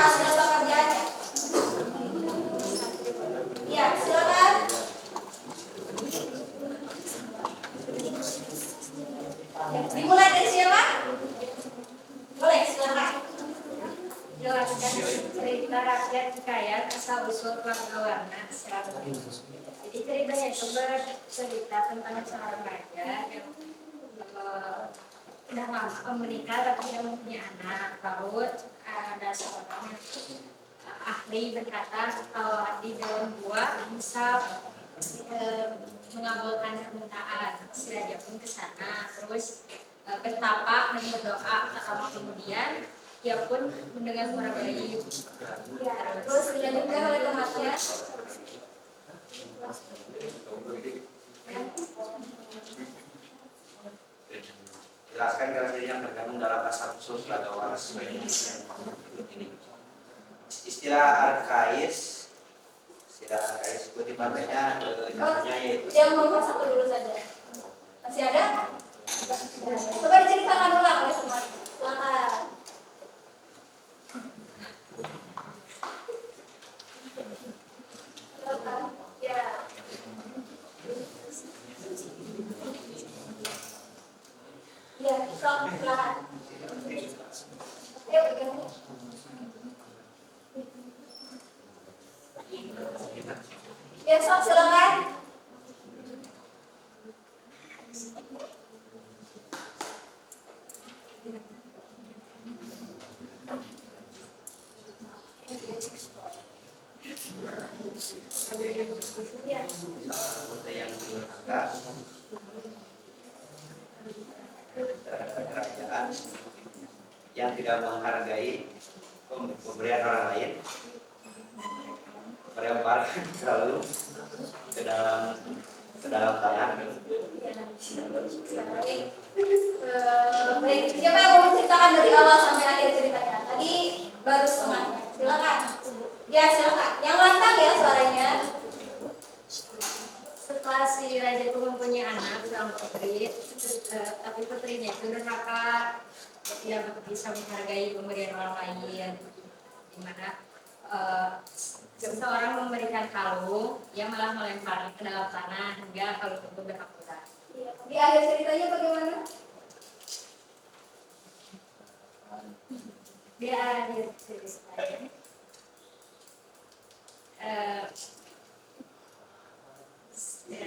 hasil pekerjaannya? Ya, silakan. Dimulai dari siapa? Boleh, silakan. Jelaskan cerita rakyat kaya asal usul warna-warna secara jadi ceritanya itu bercerita tentang seorang raja yang udah lama menikah tapi tidak mempunyai anak. Lalu ada seorang ahli berkata kalau di dalam buah bisa mengabulkan permintaan. Si raja pun ke sana terus bertapa dan berdoa. Lama kemudian ia pun mendengar suara bayi. Ya, terus dilanjutkan oleh temannya. Jelaskan kira-kira yang tergabung dalam asal usul atau waras bayi ini. Istilah arkais kutip partainya yaitu Yang nomor satu dulu saja. Masih ada? Coba diceritakan ulang oleh semua. Silakan. Ya. Ya, silakan. Ayo, pegang. Ya, silakan. anggota yang durhaka terhadap kerajaan yang tidak menghargai pemberian orang lain, melemparkan selalu ke dalam tanah. Baik, siapa yang mau menceritakan dari awal sampai akhir ceritanya? Tadi baru setengahnya. Silakan. Ya, silakan. Yang lantang ya suaranya. Setelah si raja itu mempunyai anak seorang putri, tapi putrinya itu durhaka, tidak bisa menghargai pemberian orang lain, di mana seseorang memberikan kalung, ia malah melempar ke dalam tanah hingga kalung itu berhamburan. Di akhir ceritanya bagaimana? Di akhir ceritanya,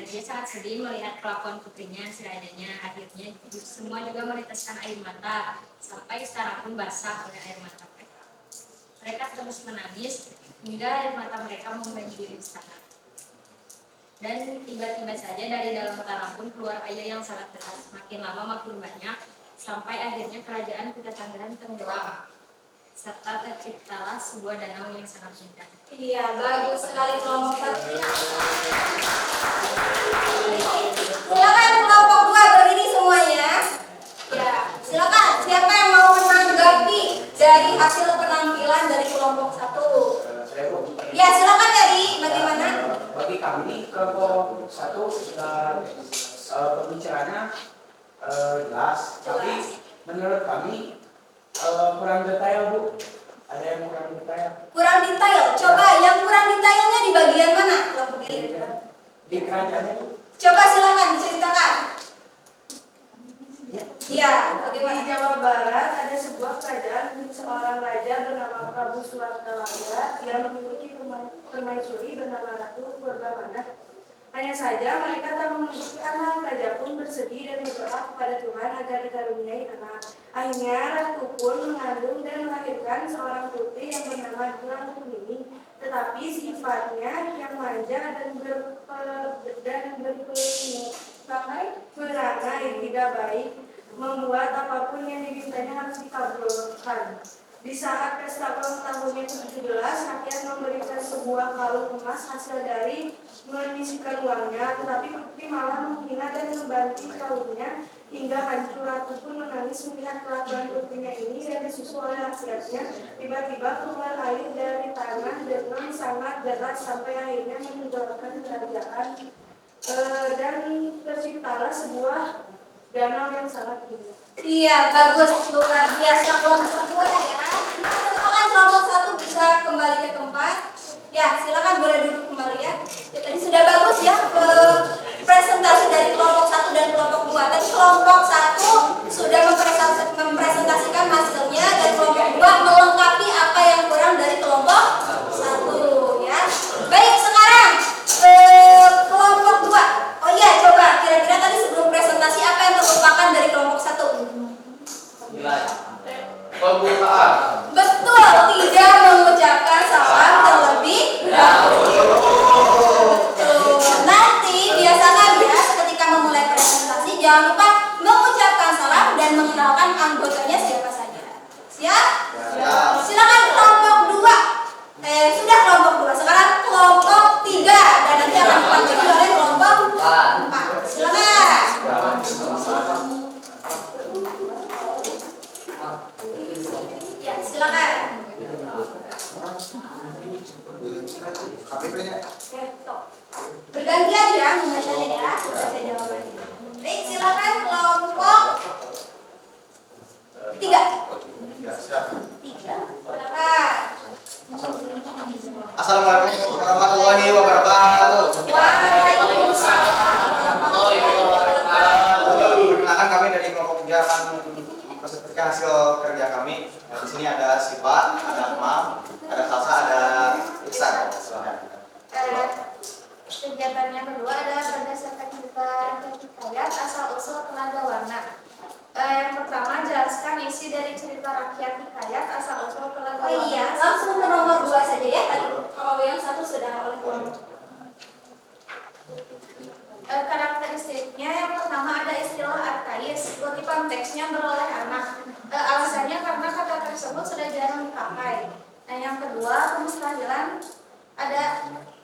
dia sangat sedih melihat kelakuan putrinya. Serajanya akhirnya semua juga meneteskan air mata sampai istana pun basah oleh air mata mereka. Mereka terus menangis hingga air mata mereka membanjiri istana. Dan tiba-tiba saja dari dalam tanah pun keluar air yang sangat deras. Makin lama makin banyak sampai akhirnya kerajaan Ketatanegaraan tenggelam serta terciptalah sebuah danau yang sangat indah. Iya, bagus sekali kelompok satu. Silakan kelompok dua berdiri semuanya. Ya, silakan. Siapa yang mau menanggapi dari hasil penampilan dari kelompok satu? Ya, silakan dari bagaimana? Bagi kami kelompok satu pembicaraannya jelas, tapi menurut kami kurang detail, Bu. Ada yang kurang detail. Kurang detail. Coba yang kurang detailnya di bagian mana? Kelompok ini. Di kerajaan itu. Coba silakan diceritakan. Ya, bagaimana? Di Jawa Barat ada sebuah kerajaan milik seorang raja bernama Prabu Suwartalaya yang memiliki permaisuri bernama Ratu Purbamanah. Hanya saja mereka tak memiliki anak. Raja pun bersedih dan berdoa kepada Tuhan agar dikaruniai anak. Akhirnya Ratu pun mengandung dan melahirkan seorang putri yang bernama Rangkumini. Tetapi sifatnya yang manja dan berangai tidak baik, membuat apapun yang dimintanya harus dikabulkan. Di saat pesta ulang tahunnya ke-17, rakyat memberikan sebuah kalung emas hasil dari menyisihkan uangnya, tetapi putri malah menghina dan membanting kalungnya hingga hancur. Ratu pun menangis melihat kelakuan putrinya ini dan disusul oleh rakyatnya. Tiba-tiba keluar air dari tanah dengan sangat deras sampai akhirnya menenggelamkan kerajaan, dan terciptalah sebuah danau yang sangat indah. Iya, bagus. Luar biasa kelompok dua ya. Silakan kelompok satu bisa KPP-nya. Bergantian ya membacanya ya, baca jawabannya. Baik, silakan kelompok 3. Ya, siap. 3. Silakan. Assalamualaikum warahmatullahi wabarakatuh. Waalaikumsalam. Perkenalkan kami dari kelompok 3 akan mempresentasikan hasil kerja kami. Nah, di sini ada Sipa, ada Akmal, ada Salsa, ada Iksan. Kegiatan yang kedua adalah berdasarkan hikayat asal-usul tenaga warna. Yang pertama, jelaskan isi dari cerita rakyat hikayat asal-usul tenaga Oh warna. iya, langsung ke nomor 2 saja ya tadi. Kalau yang 1 sudah oleh kelompok. Karakteristiknya yang pertama ada istilah arkais, kutipan teksnya beroleh anak. Alasannya karena kata tersebut sudah jarang dipakai. Nah, yang kedua, kemustahilan ada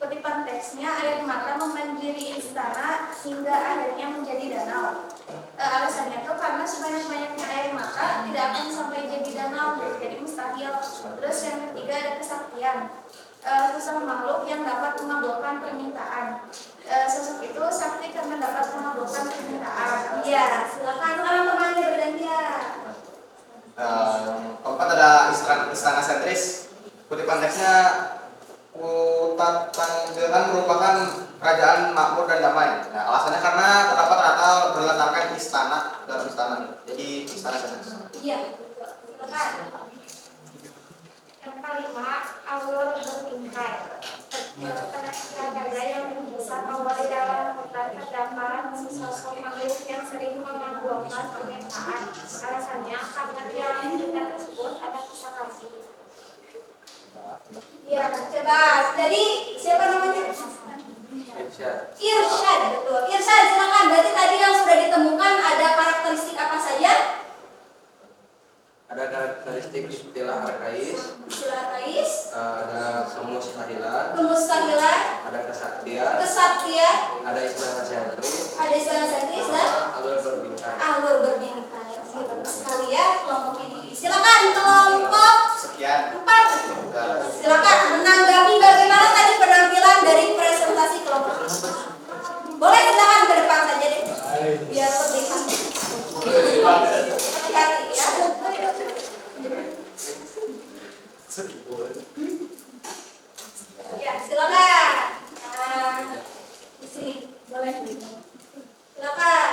kutipan teksnya air mata membanjiri istana hingga akhirnya menjadi danau. Alasannya itu karena sebanyak-banyaknya air mata tidak akan sampai jadi danau, jadi mustahil. Terus yang ketiga ada kesaktian. Sosok makhluk yang dapat mengabulkan permintaan. Sosok itu sakti karena dapat mengabulkan permintaan. Iya, silakan teman-teman bergantian. Keempat ada istana sentris. Kutipan teksnya Utatanggelan merupakan kerajaan makmur dan damai. Nah, alasannya karena terdapat rata berletakkan istana dalam istana. Jadi istana sentris. Iya, silakan. Yang kelima, alur bertingkai. Tenaga yang bisa membawa dalam hutan terdapat sosok makhluk yang sering mengabulkan permintaan. Alasannya karena dalam cerita tersebut ada kisah kasih. Iya, coba. Jadi siapa namanya? Irsyad, betul. Irsyad, silakan. Berarti tadi yang sudah ditemukan ada karakteristik apa saja? Ada karakteristik istilah arkais, Istilah arkais, ada kemustahilan, ada kesaktian, ada istilah sentris, ada istilah sentris dan alur berbingkai. alur berbingkai. Bagus sekali ya kelompok ini. Silakan kelompok Sekian. 4. Silakan menanggapi bagaimana tadi penampilan dari presentasi kelompok. Boleh silakan ke depan saja deh. Biar terlihat. Hati-hati ya. Ya, silakan. Di sini boleh. Silakan.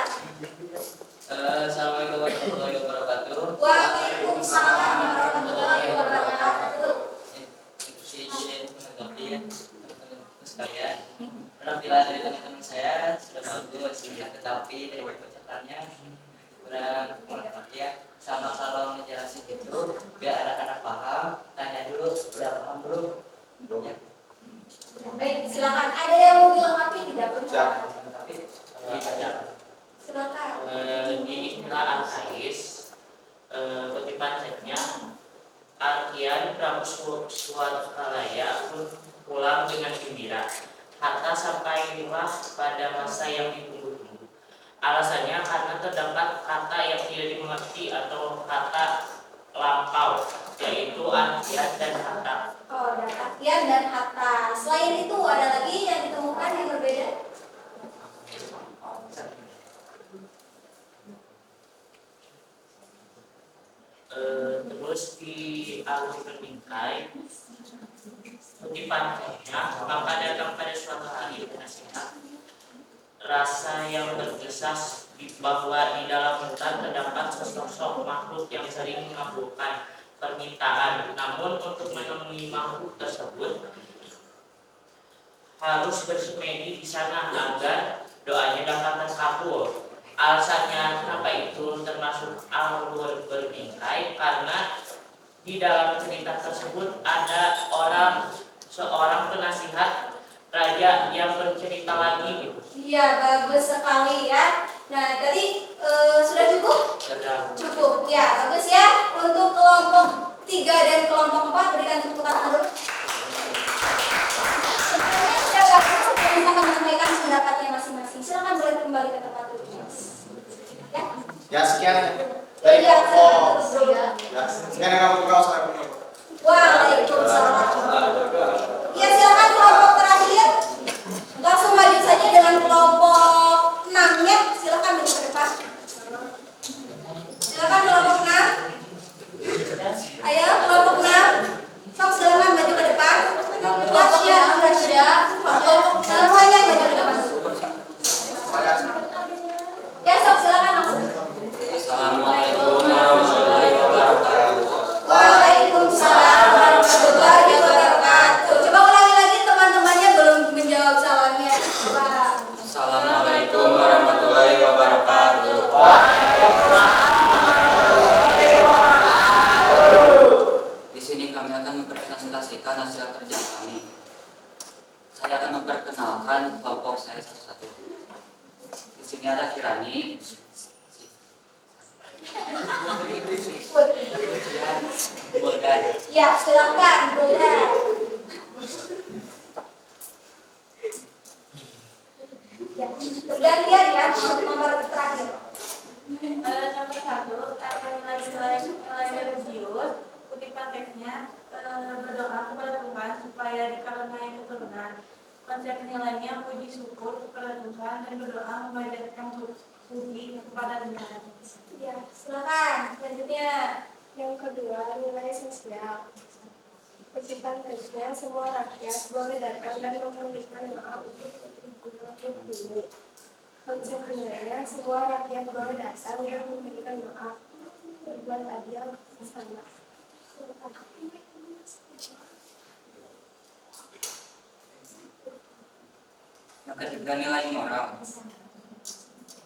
Assalamualaikum warahmatullahi wabarakatuh. Waalaikumsalam warahmatullahi wabarakatuh. Sekalian, penampilan dari teman-teman saya sudah bagus, tetapi dari bacaannya kurang ya. Sama kalau ngejelasin itu biar anak-anak paham, tanya dulu, udah paham belum? Ya. Baik, silakan. Ada yang mau dilengkapi tidak? Tapi Silakan. Di istilah arkais, kutipan teksnya Arkian Prabu Suwataraya pulang dengan gembira. Harta sampailah pada masa yang ditunggu-tunggu. Alasannya karena terdapat kata yang tidak dimengerti atau kata lampau, yaitu arkian dan harta. Oh, ada arkian dan harta. Selain itu ada lagi yang ditemukan yang berbeda? Terus di alur berbingkai kutipan teksnya, maka datang pada suatu hari nasihat rasa yang berkisah bahwa di dalam hutan terdapat sesosok makhluk yang sering mengabulkan permintaan. Namun untuk menemui makhluk tersebut harus bersemedi di sana agar doanya dapat terkabul. Alasannya kenapa itu termasuk alur berbingkai karena di dalam cerita tersebut ada seorang penasihat raja yang bercerita lagi gitu. Iya, bagus sekali ya. Nah, tadi sudah cukup? Cukup. Ya, bagus ya. Untuk kelompok 3 dan kelompok 4 berikan tepuk tangan dulu. Sebelumnya sudah bagus sebelum menyampaikan pendapatnya masing-masing. Silakan boleh kembali ke tempat duduknya. Ya. Ya, sekian dari Ya, kelompok. silakan. Ya, sekian yang kamu tahu saya punya. Waalaikumsalam. kerja kami. Saya akan memperkenalkan kelompok saya satu-satu. Di sini ada Kirani, Bodan. Ya, silakan, boleh. Ya, bergantian ya, nomor terakhir. Nomor 1 ada nilai religius. Kutipan teksnya berdoa kepada Tuhan supaya dikaruniai keturunan. Konsep nilainya puji syukur kepada Tuhan dan berdoa memanjatkan puji kepada Tuhan. Ya, silakan. Selanjutnya. Yang kedua, nilai sosial. Kutipan teksnya semua rakyat boleh datang dan memberikan maaf untuk bumi. Konsep nilainya semua rakyat boleh datang dan memberikan maaf, berbuat adil bersama. Yang ketiga nilai moral.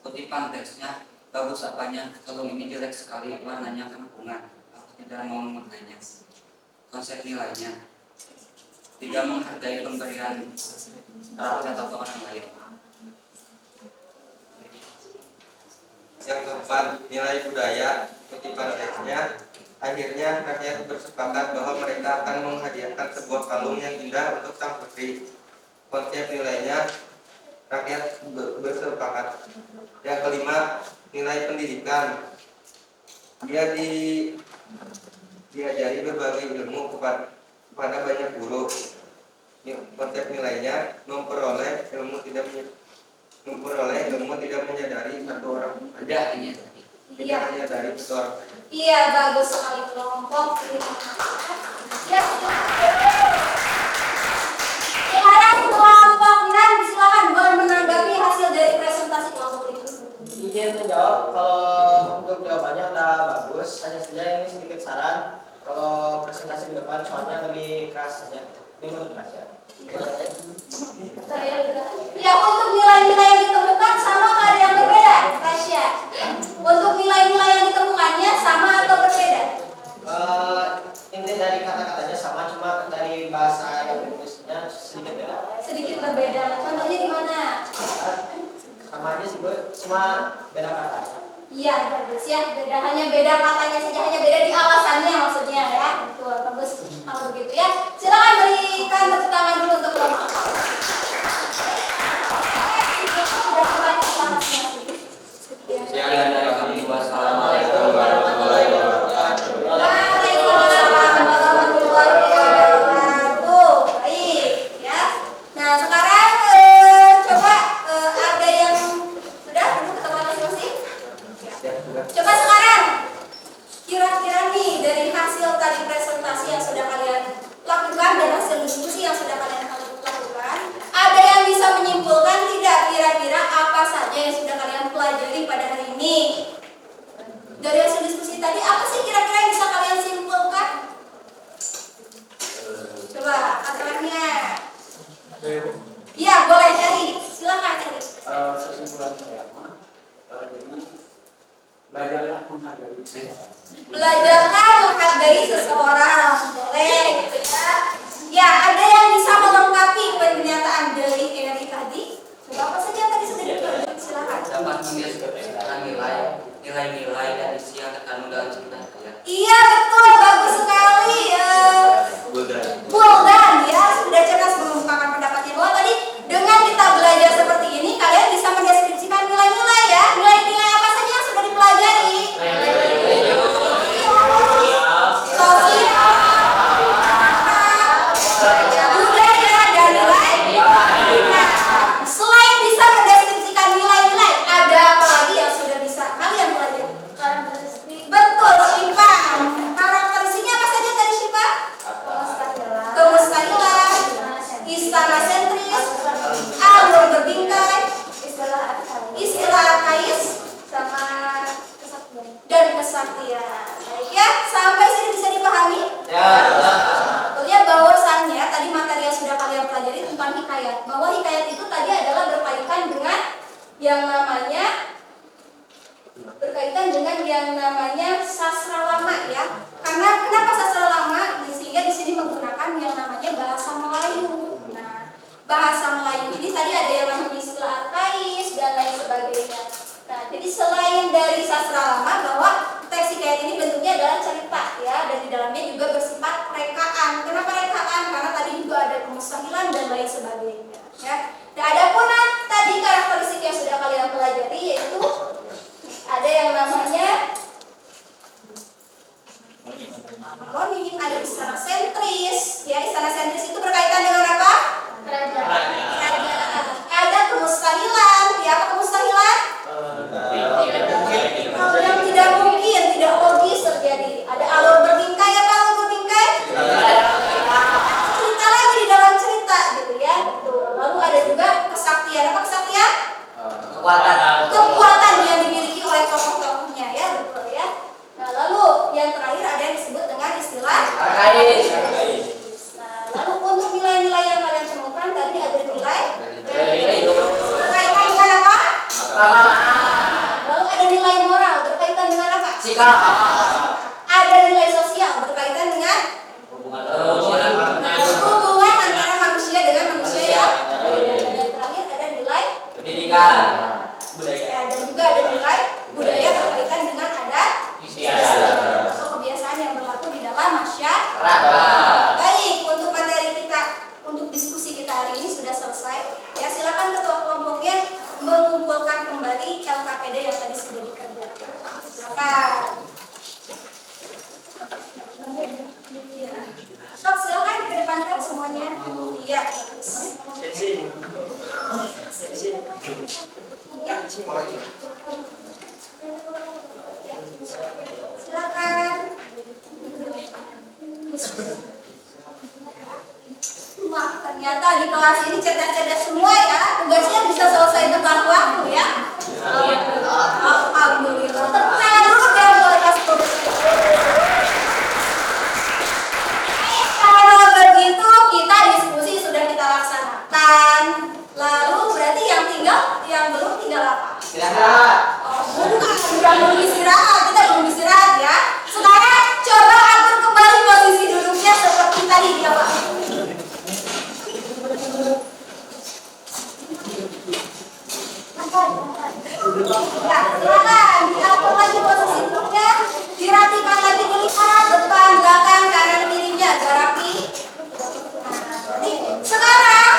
Kutipan teksnya bagus apanya, kalau ini jelek sekali warnanya kampungan, aku tidak mau memakainya. Konsep nilainya tidak menghargai pemberian rakyat atau orang lain. Yang keempat, nilai budaya. Kutipan teksnya, akhirnya rakyat bersepakat bahwa mereka akan menghadiahkan sebuah kalung yang indah untuk sang putri. Konsep nilainya, rakyat bersepakat. Yang kelima, nilai pendidikan. Dia diajari berbagai ilmu kepada banyak guru. Konsep nilainya, memperoleh ilmu tidak menyadari satu orang saja. Tidak hanya dari satu orang saja. Iya, bagus sekali kelompok. Ya, sekarang kelompok 6 silakan boleh menanggapi hasil dari presentasi kelompok itu. Izin menjawab, kalau untuk jawabannya udah bagus, hanya saja ini sedikit saran. Kalau presentasi di depan soalnya lebih keras saja. Ini menurut keras ya. Ya, untuk nilai-nilai yang ditemukan sama atau ada yang berbeda, Tasya? Untuk nilai-nilai yang ditemukannya sama atau berbeda? Inti dari kata-katanya sama, cuma dari bahasa yang ditulisnya sedikit beda. Sedikit berbeda. Contohnya di mana? Sama aja sih, cuma beda kata. Iya, bagus ya. Beda, hanya beda katanya saja, hanya beda di alasannya maksudnya ya. Betul, bagus. Kalau begitu ya, silakan berikan tepuk tangan dulu untuk kelompok. Sekian dari kami. Wassalamualaikum warahmatullahi wabarakatuh. Waalaikumsalam warahmatullahi wabarakatuh. Baik, ya. Nah, sekarang coba ada yang sudah ketemu masing-masing? Coba sekarang kira-kira nih dari hasil tadi presentasi yang sudah kalian lakukan dan hasil diskusi yang sudah kalian lakukan, ada yang bisa menyimpulkan tidak kira-kira apa saja yang sudah kalian pelajari pada hari ini? Dari hasil diskusi tadi, apa sih kira-kira yang bisa kalian simpulkan? Coba, aturannya. Iya, boleh cari. Silakan cari. Kesimpulan saya, jadi belajarlah menghargai. Belajarlah menghargai seseorang. Boleh, gitu ya. Ya, ada yang bisa melengkapi pernyataan dari Henry tadi? Coba apa saja yang tadi sudah dipelajari? Silakan. Dapat mendeskripsikan nilai-nilai dan isi yang terkandung dalam cerita saya. Iya, betul. Bagus sekali. Buldan ya, sudah cerdas mengungkapkan pendapatnya bahwa tadi dengan kita belajar seperti ini, kalian bisa mendeskripsikan nilai-nilai ya. Nilai-nilai apa saja yang sudah dipelajari? Sosial, budaya, dan nilai. Nah, selain bisa mendeskripsikan nilai-nilai, ada apa lagi yang sudah bisa kalian pelajari? Betul, Syifa. Karakteristiknya apa saja tadi, Syifa? Kemustailan, istana sentris, alur berbingkai, istilah arkais, sama dan kesaktian. Baik ya, sampai sini bisa dipahami? Ya. Betulnya bahwasannya tadi materi yang sudah kalian pelajari tentang hikayat, bahwa hikayat itu tadi adalah berkaitan dengan yang namanya sastra lama ya. Karena kenapa sastra lama? Di sini dia di sini menggunakan yang namanya bahasa Melayu. Nah, bahasa Melayu ini tadi ada yang namanya istilah arkais dan lain sebagainya. Nah, jadi selain dari sastra lama bahwa teks hikayat ini bentuknya adalah cerita ya, dan di dalamnya juga bersifat rekaan. Kenapa rekaan? Karena tadi juga ada kemustahilan dan lain sebagainya ya. Dan adapun tadi karakteristik yang sudah kalian pelajari yaitu ada yang namanya mononim, ada istana sentris ya. Istana sentris itu berkaitan dengan apa? Kerajaan. Ada kemustahilan ya. Apa kemustahilan? Yang tidak mungkin, tidak logis terjadi. Ada alur berbingkai. Apa alur berbingkai? Cerita lagi di dalam cerita gitu ya. Lalu ada juga kesaktian. Apa kesaktian? Kekuatan yang dimiliki oleh tokoh-tokohnya ya, betul ya. Nah, lalu yang terakhir ada yang disebut dengan istilah arkais. Nah, lalu untuk nilai-nilai yang kalian temukan tadi ada nilai berkaitan dengan apa? Lalu ada nilai moral berkaitan dengan apa? Sikap. Ada nilai sosial berkaitan dengan hubungan antara manusia dengan manusia ya. Dan terakhir ada nilai Pendidikan. budaya. Dan juga ada nilai budaya berkaitan dengan adat atau kebiasaan yang berlaku di dalam masyarakat. Baik, untuk materi kita, untuk diskusi kita hari ini sudah selesai. Ya, silakan ketua kelompoknya mengumpulkan kembali LKPD yang tadi sudah dikerjakan. Silakan. Sok, silakan dikedepankan semuanya. Iya. Silakan. Wah, ternyata di kelas ini cerdas-cerdas semua ya. Tugasnya bisa selesai tepat waktu ya. Alhamdulillah. Terharu dan berkas tugas. Kalau begitu kita diskusi sudah kita laksanakan. Lalu berarti yang belum tinggal apa? Istirahat. Bukan belum istirahat, kita belum istirahat ya. Sekarang coba atur kembali posisi duduknya seperti tadi di awal. Ya, silakan diatur lagi posisi duduknya, dirapikan lagi, dilihat depan, belakang, kanan, kirinya agak rapi. Sekarang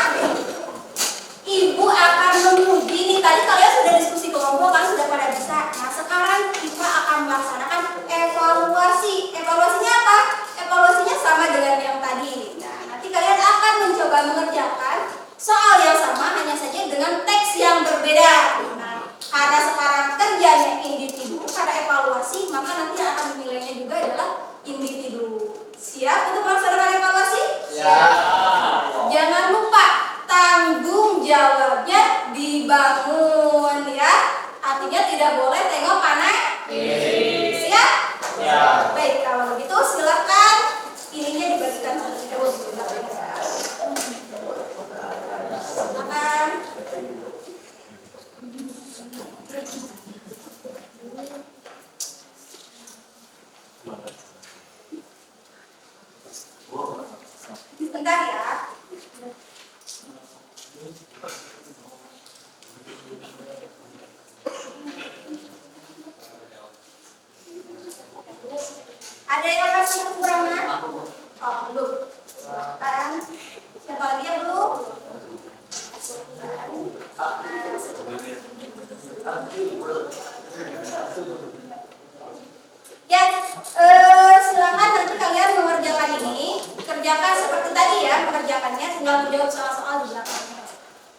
Ibu akan menguji nih, tadi kalian sudah diskusi kelompok kan, sudah pada bisa. Nah, sekarang kita akan melaksanakan evaluasi. Evaluasinya apa? Evaluasinya sama dengan yang tadi. Nah, nanti kalian akan mencoba mengerjakan soal yang sama, hanya saja dengan teks yang berbeda. Nah, karena sekarang kerjanya individu, pada evaluasi, maka nanti yang akan menilainya juga adalah individu. Siap untuk melaksanakan evaluasi? Siap. Jangan lupa tanggung jawabnya dibangun ya. Artinya tidak boleh tengok kanan kiri. Siap? Siap. Baik, kalau begitu silakan ininya dibagikan terlebih dahulu. Silakan. Bentar ya. Ada yang masih kekurangan? Oh, belum. Silakan. Siapa lagi yang belum? Ya, silakan nanti kalian mengerjakan ini, kerjakan seperti tadi ya, mengerjakannya tinggal menjawab soal-soal di belakangnya.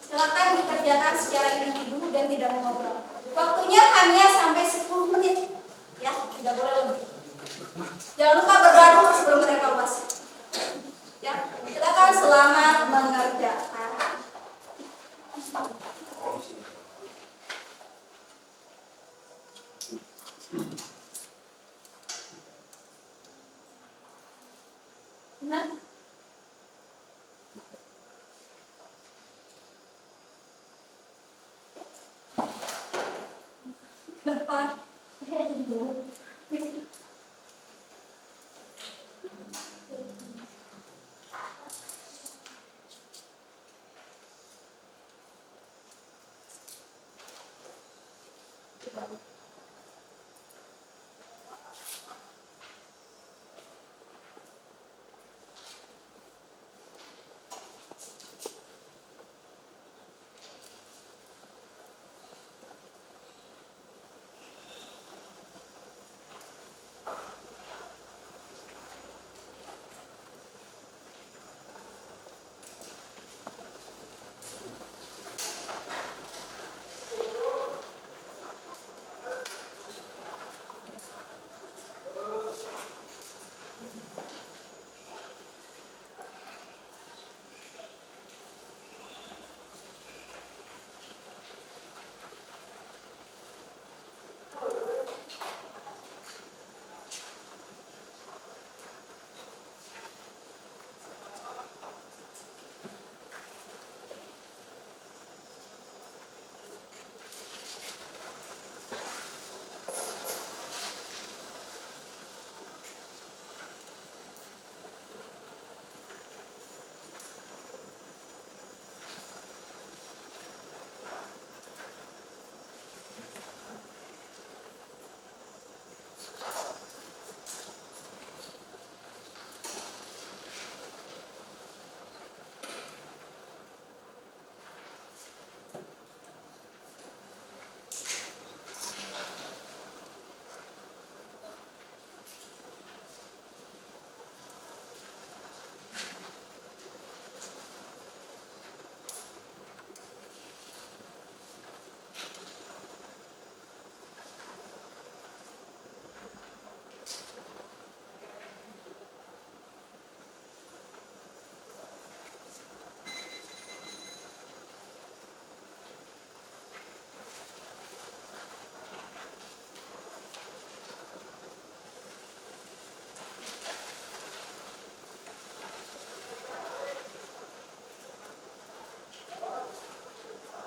Silakan dikerjakan secara individu dan tidak mengobrol. Waktunya hanya sampai 10 menit, ya, tidak boleh lebih. Jangan lupa berdoa dulu sebelum evaluasi. Ya, silakan selamat mengerjakan. Nah. Depan.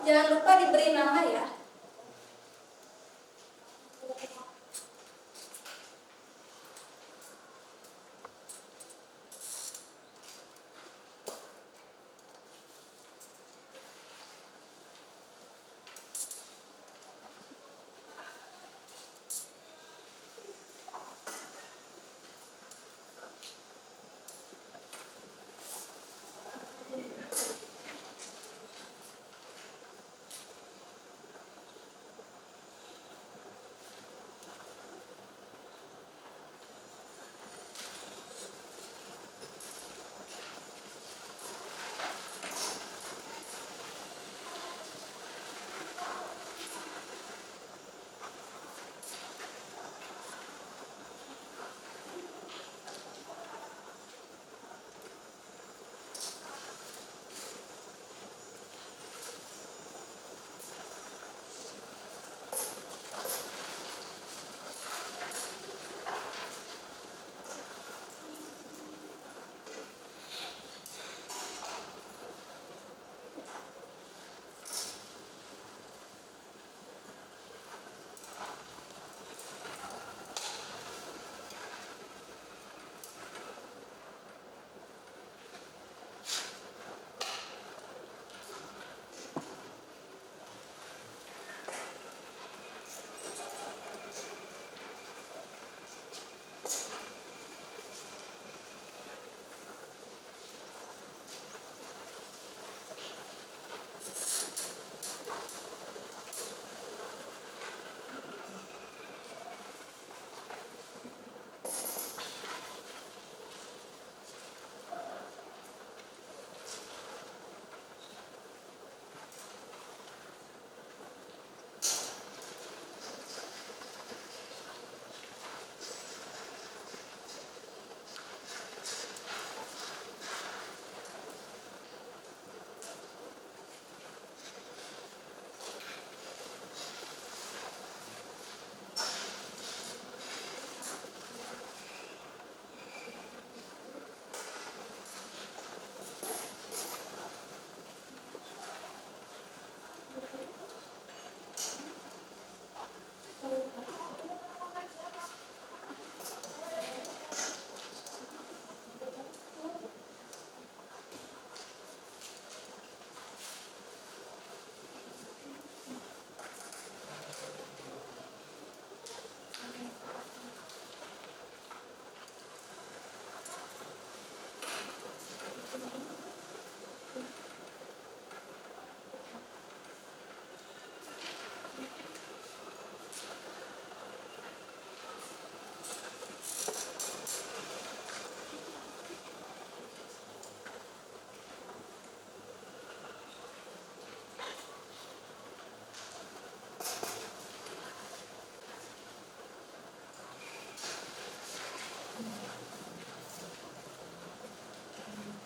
jangan lupa diberi nama ya.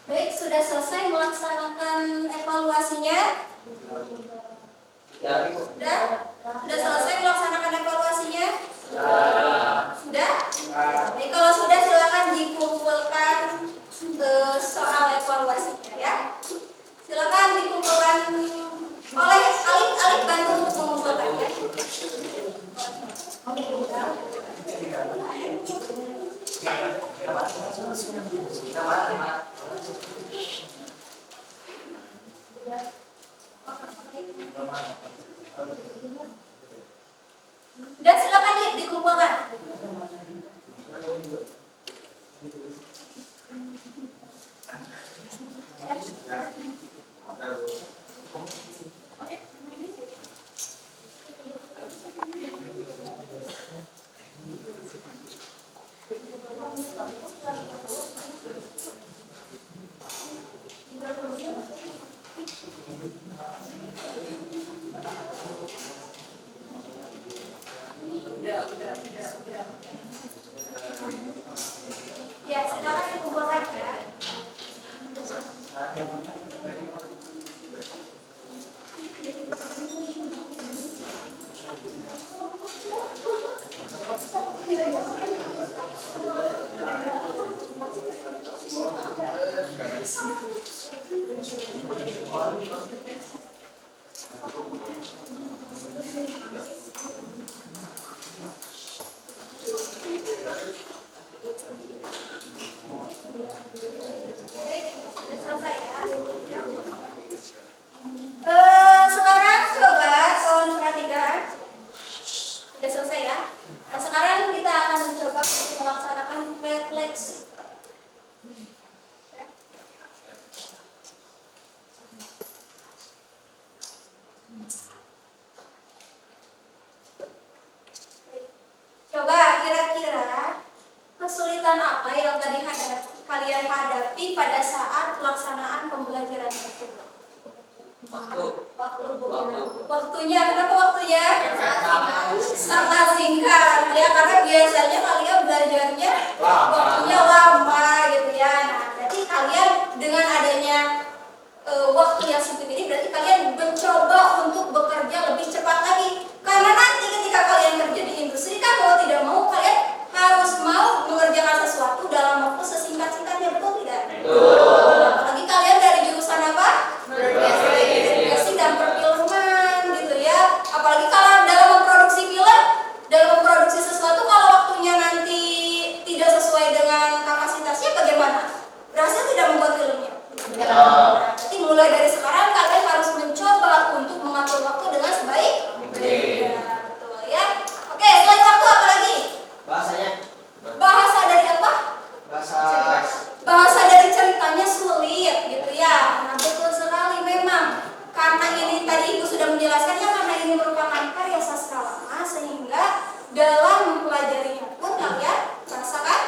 Baik, sudah selesai melaksanakan evaluasinya? Sudah? Sudah selesai melaksanakan evaluasinya? Sudah? Baik, kalau sudah silakan dikumpulkan soal evaluasinya ya. Silakan dikumpulkan oleh Alif bantu untuk mengumpulkannya. Dan silakan dikumpulkan. Ya, silakan dikumpulkan ya. Selesai ya. Sekarang coba tolong perhatikan. Sudah selesai ya. Nah, sekarang kita akan mencoba untuk melaksanakan refleksi. Coba kira-kira kesulitan apa yang tadi kalian hadapi pada saat pelaksanaan pembelajaran tersebut? Waktunya, kenapa waktunya? Sangat singkat ya, karena biasanya kalian belajarnya waktunya lama gitu ya. Nah, jadi kalian dengan adanya waktu yang sempit ini berarti kalian mencoba untuk bekerja lebih cepat lagi. Karena nanti ketika kalian kerja di industri kan mau tidak mau kalian harus mau mengerjakan sesuatu dalam waktu sesingkat-singkatnya, betul tidak? Apalagi kalian dari jurusan apa? Berkreasi dan perfilman gitu ya. Apalagi kalau dalam memproduksi film, dalam memproduksi sesuatu kalau waktunya nanti tidak sesuai dengan kapasitasnya bagaimana? Berhasil tidak membuat filmnya? Jadi mulai dari sekarang kalian harus mencoba untuk mengatur waktu dengan sebaik-baiknya. Betul ya. Oke, selain waktu apa lagi? Bahasanya. Bahasa dari apa? Bahasa dari ceritanya sulit gitu ya. Nah, betul sekali memang. Karena ini tadi Ibu sudah menjelaskannya, karena ini merupakan karya sastra lama sehingga dalam mempelajarinya pun kalian merasakan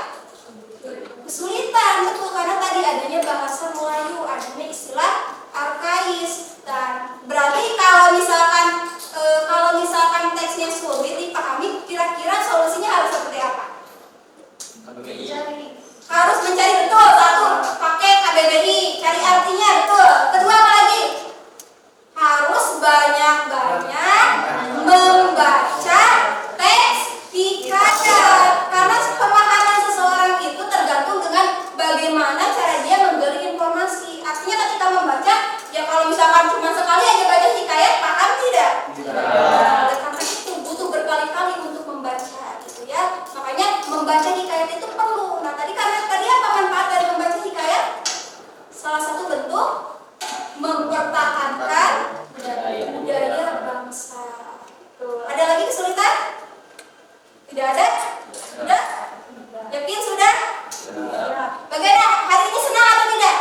kesulitan, betul, karena tadi adanya bahasa Melayu, adanya istilah arkais, dan berarti kalau misalkan teksnya sulit dipahami, kira-kira solusinya harus seperti apa? Harus mencari, betul, satu, pakai KBBI, cari artinya, betul. Kedua apa lagi? Harus banyak-banyak membaca teks hikayat, karena pemahaman seseorang itu tergantung dengan bagaimana cara dia menggali informasi. Artinya ketika membaca, ya kalau misalkan cuma sekali aja baca hikayat, paham tidak? Oleh karena itu butuh berkali-kali untuk membaca gitu ya. Makanya membaca hikayat itu perlu. Nah, tadi apa manfaat dari membaca hikayat? Salah satu bentuk mempertahankan budaya bangsa. Tuh. Ada lagi kesulitan? Tidak ada? Sudah? Yakin sudah? Bagaimana? Hari ini senang atau tidak?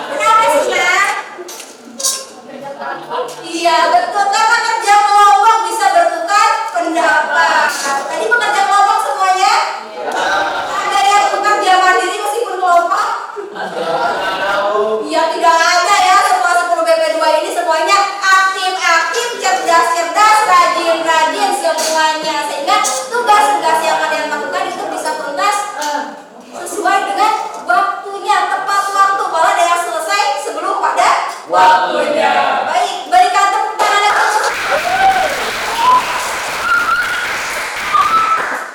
Kenapa senang? Iya, betul, karena kerja kelompok bisa bertukar pendapat. Tadi bekerja kelompok semuanya? Ada yang bekerja mandiri meskipun kelompok? Ya tidak ada ya, semua 10 BP2 ini semuanya aktif-aktif, cerdas-cerdas, rajin-rajin semuanya, sehingga tugas-tugas yang kalian lakukan itu bisa tuntas sesuai dengan waktunya, tepat waktu, malah ada yang selesai sebelum pada waktunya. Baik, berikan tepuk tangan yang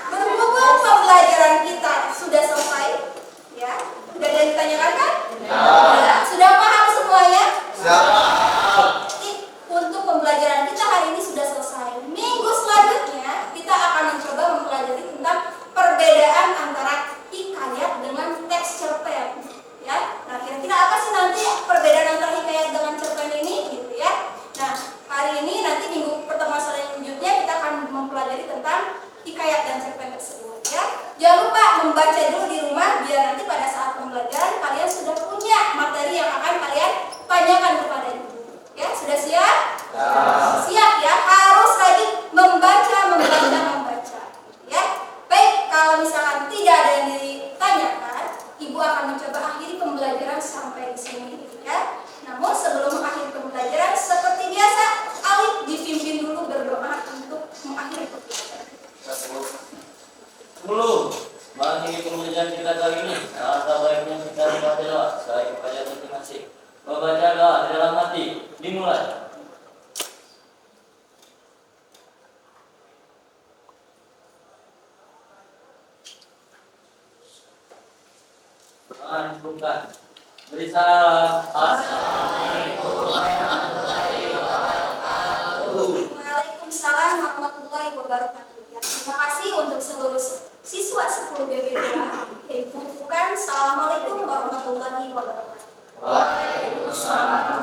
berhubung pembelajaran kita sudah selesai ya. Sudah ada yang ditanyakan kan? Ya. Sudah paham semuanya? Jadi, untuk pembelajaran kita hari ini sudah selesai. Minggu selanjutnya kita akan mencoba mempelajari tentang perbedaan antara hikayat dengan teks cerpen. Ya. Nah, kira-kira apa sih nanti perbedaan antara hikayat dengan cerpen ini gitu ya. Nah, hari ini nanti minggu pertemuan selanjutnya kita akan mempelajari tentang hikayat dan cerpen tersebut ya. Jangan lupa membaca dulu di rumah biar nanti pada saat pembelajaran kalian sudah punya materi yang akan kalian tanyakan kepada ibu. Ya, sudah siap? Siap ya, harus lagi membaca. Ya. Baik, kalau misalkan tidak ada yang ditanyakan, ibu akan mencoba akhiri pembelajaran sampai di sini ya. Namun sebelum mengakhiri pembelajaran seperti biasa, Alif dipimpin dulu berdoa untuk mengakhiri pembelajaran. 10. Mengakhiri pembelajaran kita kali ini, alangkah baiknya kita membaca doa sebagai upaya masing-masing. Membaca doa di dalam hati, dimulai. Bukan. Beri salam. Assalamualaikum warahmatullahi wabarakatuh. Bukan. Assalamualaikum warahmatullahi wabarakatuh. Waalaikumsalam.